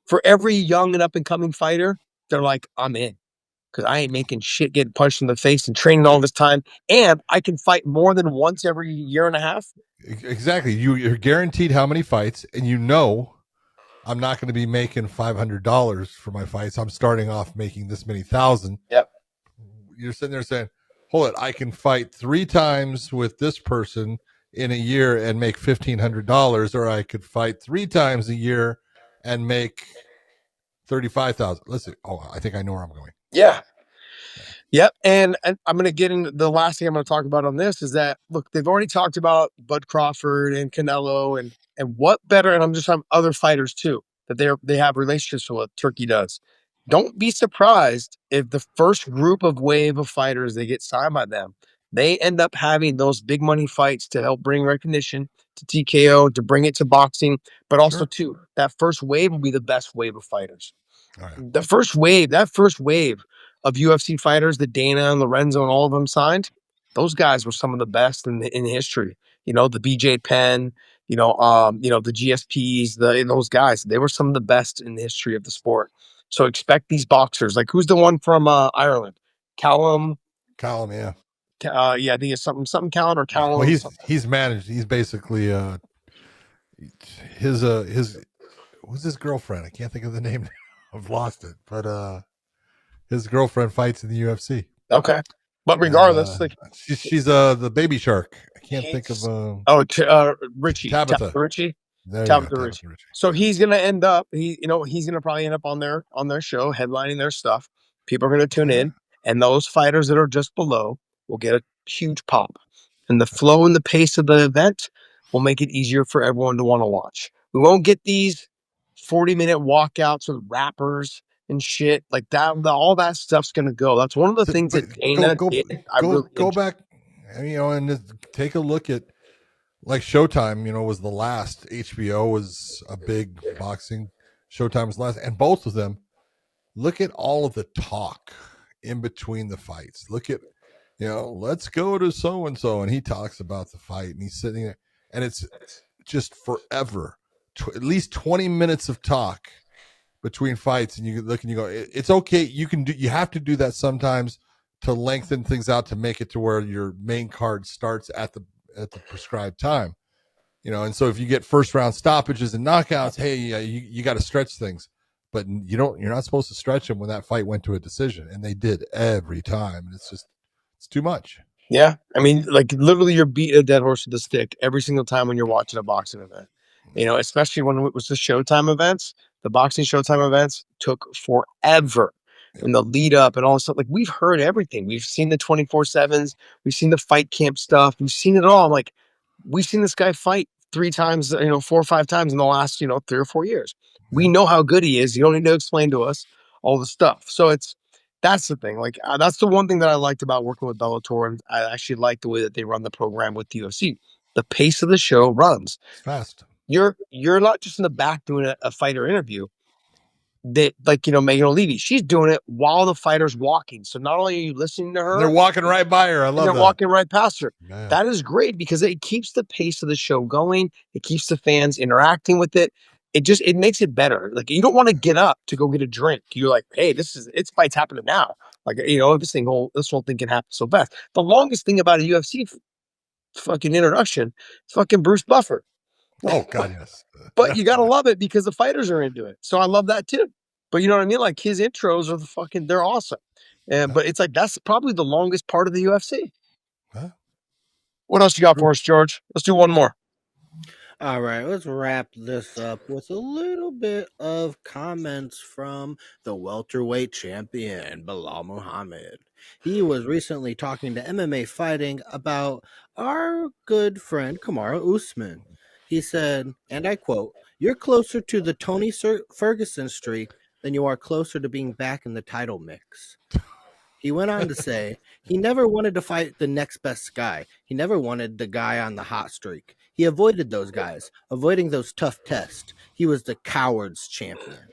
for every young and up-and-coming fighter, they're like, I'm in. Because I ain't making shit getting punched in the face and training all this time. And I can fight more than once every year and a half. Exactly. You're guaranteed how many fights, and I'm not going to be making $500 for my fights. I'm starting off making this many thousand. Yep. you're sitting there saying, hold it, I can fight 3 times with this person in a year and make $1,500, or I could fight 3 times a year and make 35,000. Listen, I think I know where I'm going. Yeah. Yep. And I'm going to get into the last thing I'm going to talk about on this is that, look, they've already talked about Bud Crawford and Canelo and what better, and I'm just having other fighters too, that they have relationships with. Turkey does. Don't be surprised if the first wave of fighters they get signed by them, they end up having those big money fights to help bring recognition to TKO, to bring it to boxing, but also too, that first wave will be the best wave of fighters. Oh, yeah. That first wave of UFC fighters that Dana and Lorenzo and all of them signed, those guys were some of the best in history. You know, the BJ Penn, the GSPs, those guys, they were some of the best in the history of the sport. So expect these boxers. Like, who's the one from Ireland? Callum, yeah. I think it's something Callum or Callum. Well, he's managed. He's basically his who's his girlfriend? I can't think of the name. I've lost it. But his girlfriend fights in the UFC. Okay. But regardless, she's the baby shark. I can't think of Richie. Tabitha Richie. Tabitha Richie. So he's gonna end up. He's gonna probably end up on their show, headlining their stuff. People are gonna tune in, and those fighters that are just below will get a huge pop. And the flow and the pace of the event will make it easier for everyone to want to watch. We won't get these 40-minute walkouts with rappers and shit like that. All that stuff's gonna go. That's one of the things that Dana did. Go back, and take a look at, like, Showtime. Was the last. HBO was a big boxing. Showtime was last, and both of them. Look at all of the talk in between the fights. Look at, let's go to so and so, and he talks about the fight, and he's sitting there, and it's just forever. At least 20 minutes of talk between fights, and you look and you go, it's okay. You have to do that sometimes to lengthen things out, to make it to where your main card starts at the prescribed time, and so if you get first round stoppages and knockouts, hey, you got to stretch things, but you're not supposed to stretch them when that fight went to a decision, and they did every time, and it's too much. Yeah. I mean, like, literally you're beating a dead horse with a stick every single time when you're watching a boxing event, especially when it was the Showtime events. The boxing Showtime events took forever. And the lead up and all this stuff. Like, we've heard everything. We've seen the 24/7s. We've seen the fight camp stuff. We've seen it all. I'm like, we've seen this guy fight 3 times, 4 or 5 times in the last, 3 or 4 years. We know how good he is. You don't need to explain to us all the stuff. So that's the thing. Like, that's the one thing that I liked about working with Bellator. And I actually like the way that they run the program with the UFC. The pace of the show runs fast. You're not just in the back doing a fighter interview. That, like, Megan O'Leary, she's doing it while the fighter's walking. So not only are you listening to her, they're walking right by her. I love that. They're walking right past her. Yeah. That is great because it keeps the pace of the show going. It keeps the fans interacting with it. It makes it better. Like, you don't want to get up to go get a drink. You're like, hey, it's fight's happening now. Like, this whole thing can happen so fast. The longest thing about a UFC fucking introduction is fucking Bruce Buffer. Oh God, yes. But you gotta love it because the fighters are into it. So I love that too. But you know what I mean? Like, his intros are they're awesome. But it's like, that's probably the longest part of the UFC. Huh? What else you got for us, George? Let's do one more. All right, let's wrap this up with a little bit of comments from the welterweight champion, Bilal Muhammad. He was recently talking to MMA Fighting about our good friend Kamaru Usman. He said, and I quote, "You're closer to the Tony Ferguson streak than you are closer to being back in the title mix." He went on to say he never wanted to fight the next best guy. He never wanted the guy on the hot streak. He avoided those guys, avoiding those tough tests. He was the coward's champion.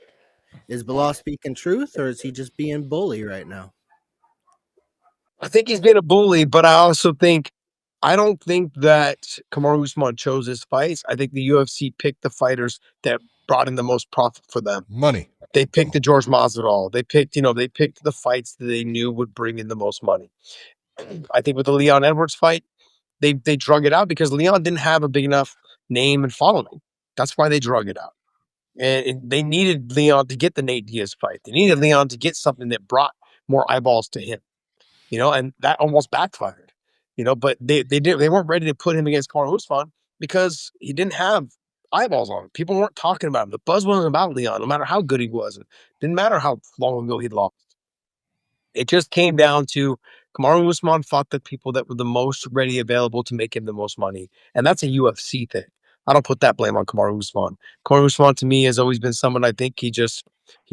Is Bilal speaking truth, or is he just being bully right now? I think he's been a bully, but I don't think that Kamaru Usman chose his fights. I think the UFC picked the fighters that brought in the most profit for them. Money. They picked the George Masvidal. They picked the fights that they knew would bring in the most money. I think with the Leon Edwards fight, they drug it out because Leon didn't have a big enough name and following. That's why they drug it out. And they needed Leon to get the Nate Diaz fight. They needed Leon to get something that brought more eyeballs to him. and that almost backfired, but they weren't ready to put him against Kamaru Usman because he didn't have eyeballs on him. People weren't talking about him. The buzz wasn't about Leon, no matter how good he was. It didn't matter how long ago he'd lost. It just came down to Kamaru Usman fought the people that were the most ready available to make him the most money. And that's a UFC thing. I don't put that blame on Kamaru Usman. Kamaru Usman to me has always been someone I think he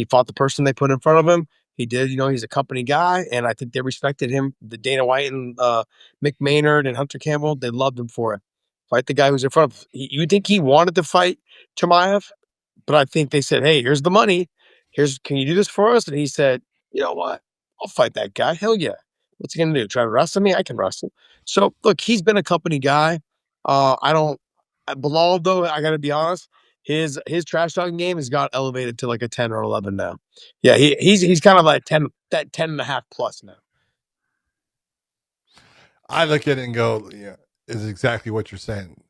fought the person they put in front of him. He did, he's a company guy, and I think they respected him. The Dana White and Mick Maynard and Hunter Campbell, they loved him for it. Fight the guy who's in front of him. You think he wanted to fight Chimaev? But I think they said, hey, here's the money. Can you do this for us? And he said, you know what? I'll fight that guy. Hell yeah. What's he going to do? Try to wrestle me? I can wrestle. So, look, he's been a company guy. Bilal, though, I got to be honest, his trash talking game has got elevated to like a 10 or 11 now. Yeah, he's kind of like 10 and a half plus now. I look at it and go, yeah, is exactly what you're saying.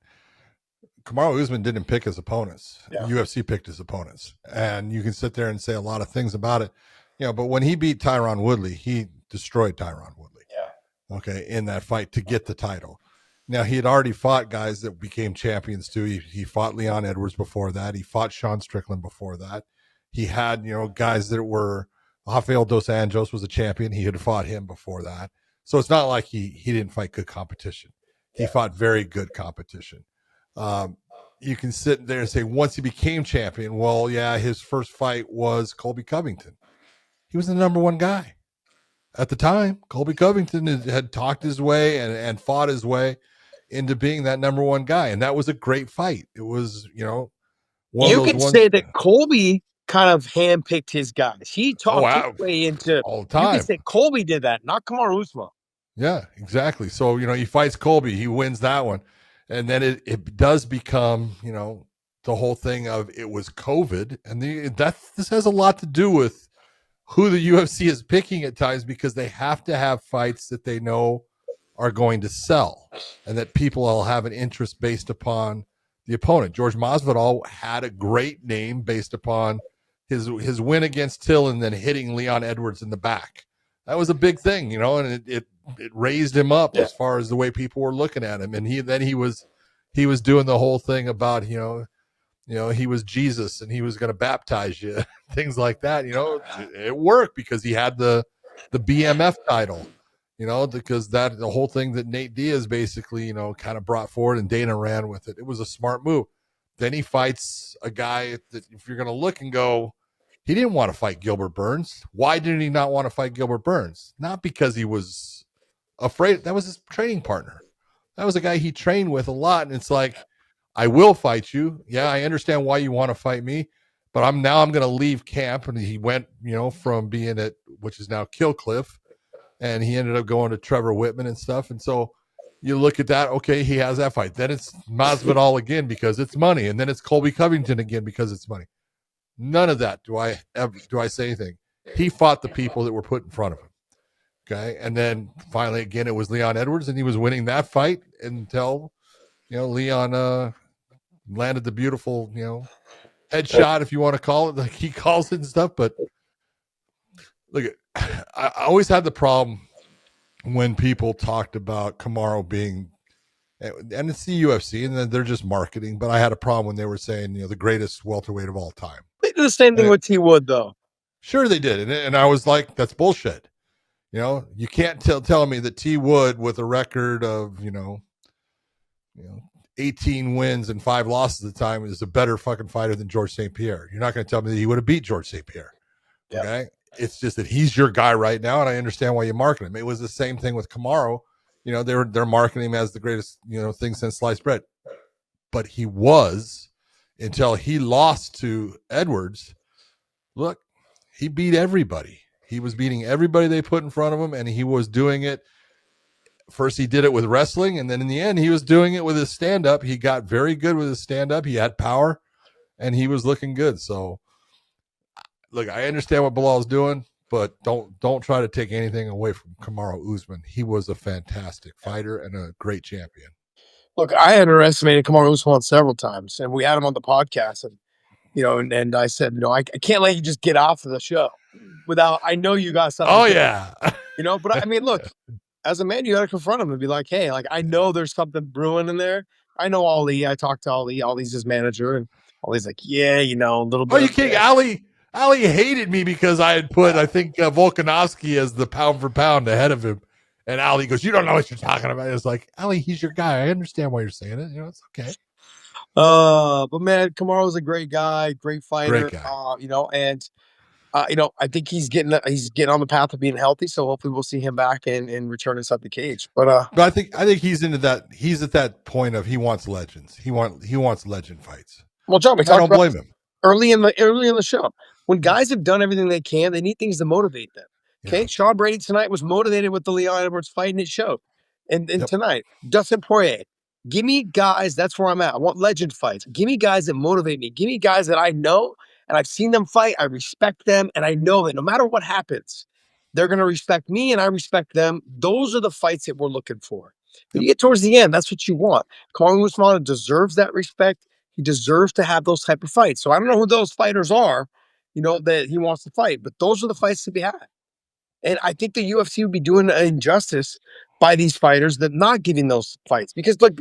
Kamaru Usman didn't pick his opponents. Yeah. UFC picked his opponents. And you can sit there and say a lot of things about it. But when he beat Tyron Woodley, he destroyed Tyron Woodley. Yeah. Okay, in that fight to get the title. Now, he had already fought guys that became champions too. He fought Leon Edwards before that. He fought Sean Strickland before that. He had, guys that were, Rafael Dos Anjos was a champion. He had fought him before that. So it's not like he didn't fight good competition. He fought very good competition. You can sit there and say, once he became champion, well, yeah, his first fight was Colby Covington. He was the number one guy at the time. Colby Covington had talked his way and fought his way into being that number one guy. And that was a great fight. It was, one you of those could ones. Say that Colby kind of handpicked his guys. He talked his way into all the time. You could say Colby did that, not Kamaru Usman. Yeah, exactly. So, he fights Colby, he wins that one. And then it does become, the whole thing of it was COVID. And this has a lot to do with who the UFC is picking at times, because they have to have fights that they know are going to sell and that people will have an interest based upon the opponent. George Masvidal had a great name based upon his win against Till and then hitting Leon Edwards in the back. That was a big thing, and it raised him up as far as the way people were looking at him. And he was doing the whole thing about, he was Jesus and he was going to baptize you, things like that. It worked because he had the BMF title, because the whole thing that Nate Diaz basically, kind of brought forward and Dana ran with it. It was a smart move. Then he fights a guy that, if you're going to look and go, he didn't want to fight Gilbert Burns. Why did he not want to fight Gilbert Burns? Not because he was afraid. That was his training partner. That was a guy he trained with a lot. And it's like, I will fight you. Yeah, I understand why you want to fight me, but I'm going to leave camp. And he went, from being at, which is now Killcliff, and he ended up going to Trevor Whitman and stuff. And so you look at that. Okay, he has that fight. Then it's Masvidal again because it's money, and then it's Colby Covington again because it's money. None of that do I say anything. He fought the people that were put in front of him. Okay, and then finally again it was Leon Edwards, and he was winning that fight until Leon landed the beautiful headshot, if you want to call it, like he calls it and stuff. But look, I always had the problem when people talked about Kamaru being, and it's the UFC, and then they're just marketing. But I had a problem when they were saying the greatest welterweight of all time. They did the same thing with T. Wood, though. Sure, they did, and I was like, that's bullshit. You can't tell me that T. Wood, with a record of 18 wins and 5 losses at the time, is a better fucking fighter than George St. Pierre. You're not going to tell me that he would have beat George St. Pierre. Yeah. Okay. It's just that he's your guy right now, and I understand why you market him. It was the same thing with Kamaru. They're marketing him as the greatest, thing since sliced bread. But he was, until he lost to Edwards. Look, he beat everybody. He was beating everybody they put in front of him, and he was doing it. First, he did it with wrestling, and then in the end, he was doing it with his stand-up. He got very good with his stand-up. He had power, and he was looking good. So, look, I understand what Bilal's doing, but don't try to take anything away from Kamaru Usman. He was a fantastic fighter and a great champion. Look, I underestimated Kamaru Usman several times, and we had him on the podcast, and I said, I can't let you just get off of the show without. I know you got something. Oh yeah. But I mean, look, as a man, you got to confront him and be like, hey, like, I know there's something brewing in there. I know Ali. I talked to Ali. Ali's his manager. And Ali's like, yeah, a little bit. Oh, you kidding? Ali hated me because I had put, I think, Volkanovski as the pound for pound ahead of him. And Ali goes, you don't know what you're talking about. It's like, Ali, he's your guy. I understand why you're saying it. It's okay. But man, Kamaru's a great guy, great fighter. Great guy. And I think he's getting on the path of being healthy. So hopefully we'll see him back and return inside the cage. But I think he's into that. He's at that point of he wants legends. He wants legend fights. Well, John, I don't blame him. Early in the show, when guys have done everything they can, they need things to motivate them. Okay, yeah. Sean Brady tonight was motivated with the Leon Edwards fight, and it showed. And tonight, Dustin Poirier. Give me guys. That's where I'm at. I want legend fights. Give me guys that motivate me. Give me guys that I know and I've seen them fight. I respect them, and I know that no matter what happens, they're going to respect me, and I respect them. Those are the fights that we're looking for. When you get towards the end, that's what you want. Kamaru Usman deserves that respect. He deserves to have those type of fights. So I don't know who those fighters are, that he wants to fight, but those are the fights to be had. And I think the UFC would be doing an injustice by these fighters that not giving those fights. Because look,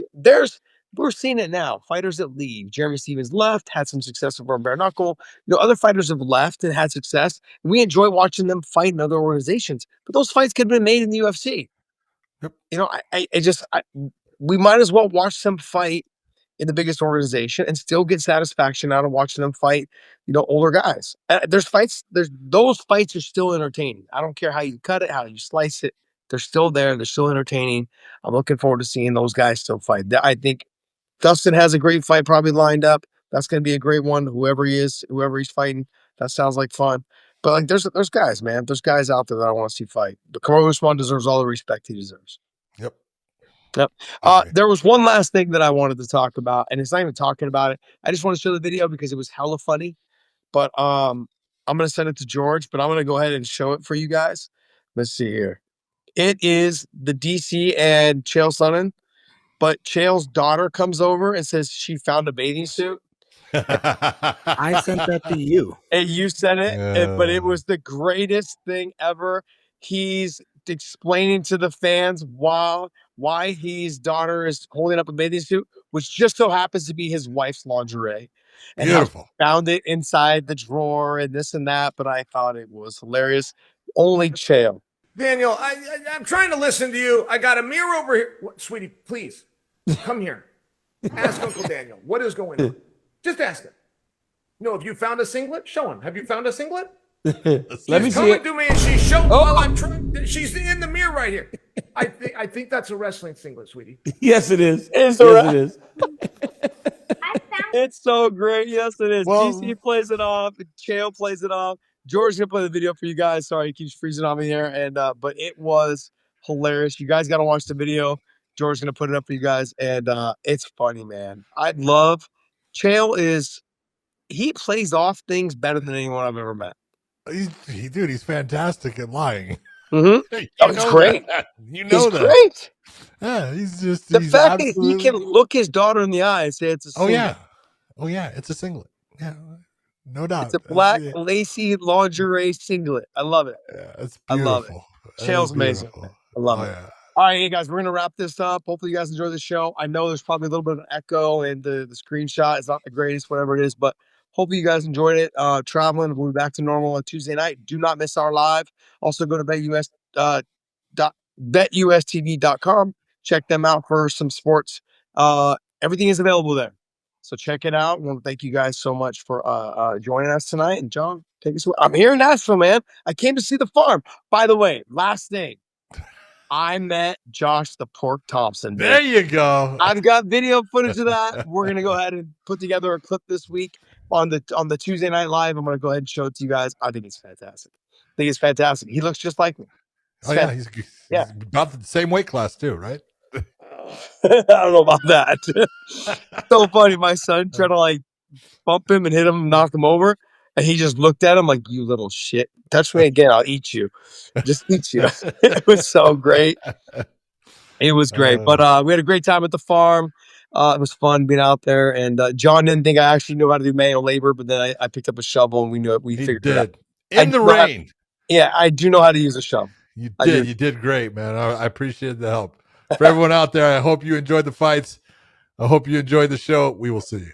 we're seeing it now. Fighters that leave. Jeremy Stevens left, had some success with bare knuckle. Other fighters have left and had success. And we enjoy watching them fight in other organizations. But those fights could have been made in the UFC. Yep. We might as well watch them fight in the biggest organization and still get satisfaction out of watching them fight, older guys. Those fights are still entertaining. I don't care how you cut it, how you slice it. They're still there. They're still entertaining. I'm looking forward to seeing those guys still fight. I think Dustin has a great fight probably lined up. That's going to be a great one. Whoever he's fighting, that sounds like fun. But like, there's guys, man. There's guys out there that I want to see fight. But Kamaru Usman deserves all the respect he deserves. Yep. There was one last thing that I wanted to talk about, and it's not even talking about it. I just want to show the video because it was hella funny. But I'm gonna send it to George, but I'm gonna go ahead and show it for you guys. Let's see here. It is the DC and Chael Sonnen, but Chael's daughter comes over and says she found a bathing suit. I sent that to you. And you sent it, but it was the greatest thing ever. He's explaining to the fans why his daughter is holding up a bathing suit, which just so happens to be his wife's lingerie. And beautiful. Found it inside the drawer and this and that, but I thought it was hilarious. Only Chael. Daniel, I'm trying to listen to you. I got a mirror over here. What, sweetie, please, come here. Ask Uncle Daniel, what is going on? Just ask him. Have you found a singlet? Show him. Have you found a singlet? Let me see coming it. to me and she's showing while I'm trying. She's in the mirror right here. I think that's a wrestling singlet, sweetie. Yes, it is. Yes, it is. It's so great. Yes, it is. Well, DC plays it off. Chael plays it off. George's gonna play the video for you guys. Sorry, he keeps freezing on me here. And but it was hilarious. You guys got to watch the video. George's gonna put it up for you guys, and it's funny, man. I love Chael. He plays off things better than anyone I've ever met. He's fantastic at lying. Mm-hmm. It's great. He's great. Yeah, he's fact that he can look his daughter in the eye and say it's a singlet. Oh yeah, it's a singlet. Yeah, no doubt. It's a black lacy lingerie singlet. I love it. Yeah, it's beautiful. I love it. Chael's amazing. I love it. Yeah. All right, hey guys, we're gonna wrap this up. Hopefully you guys enjoy the show. I know there's probably a little bit of an echo and the screenshot is not the greatest, whatever it is, but hopefully you guys enjoyed it. Traveling, we'll be back to normal on Tuesday night. Do not miss our live. Also go to betustv.com. Check them out for some sports. Everything is available there. So check it out. I want to thank you guys so much for joining us tonight. And John, take us away. I'm here in Nashville, man. I came to see the farm. By the way, last thing, I met Josh the Pork Thompson. There you go. I've got video footage of that. We're going to go ahead and put together a clip this week on the Tuesday Night Live. I'm going to go ahead and show it to you guys. I think it's fantastic. He looks just like me. He's about the same weight class too, right? I don't know about that. So funny. My son tried to like bump him and hit him and knock him over. And he just looked at him like, you little shit. Touch me again, I'll eat you. Just eat you. It was so great. It was great. But we had a great time at the farm. It was fun being out there. And John didn't think I actually knew how to do manual labor, but then I picked up a shovel and we figured it out. In the rain. I do know how to use a shovel. You I did. did. You did great, man. I appreciate the help. For everyone out there, I hope you enjoyed the fights. I hope you enjoyed the show. We will see you.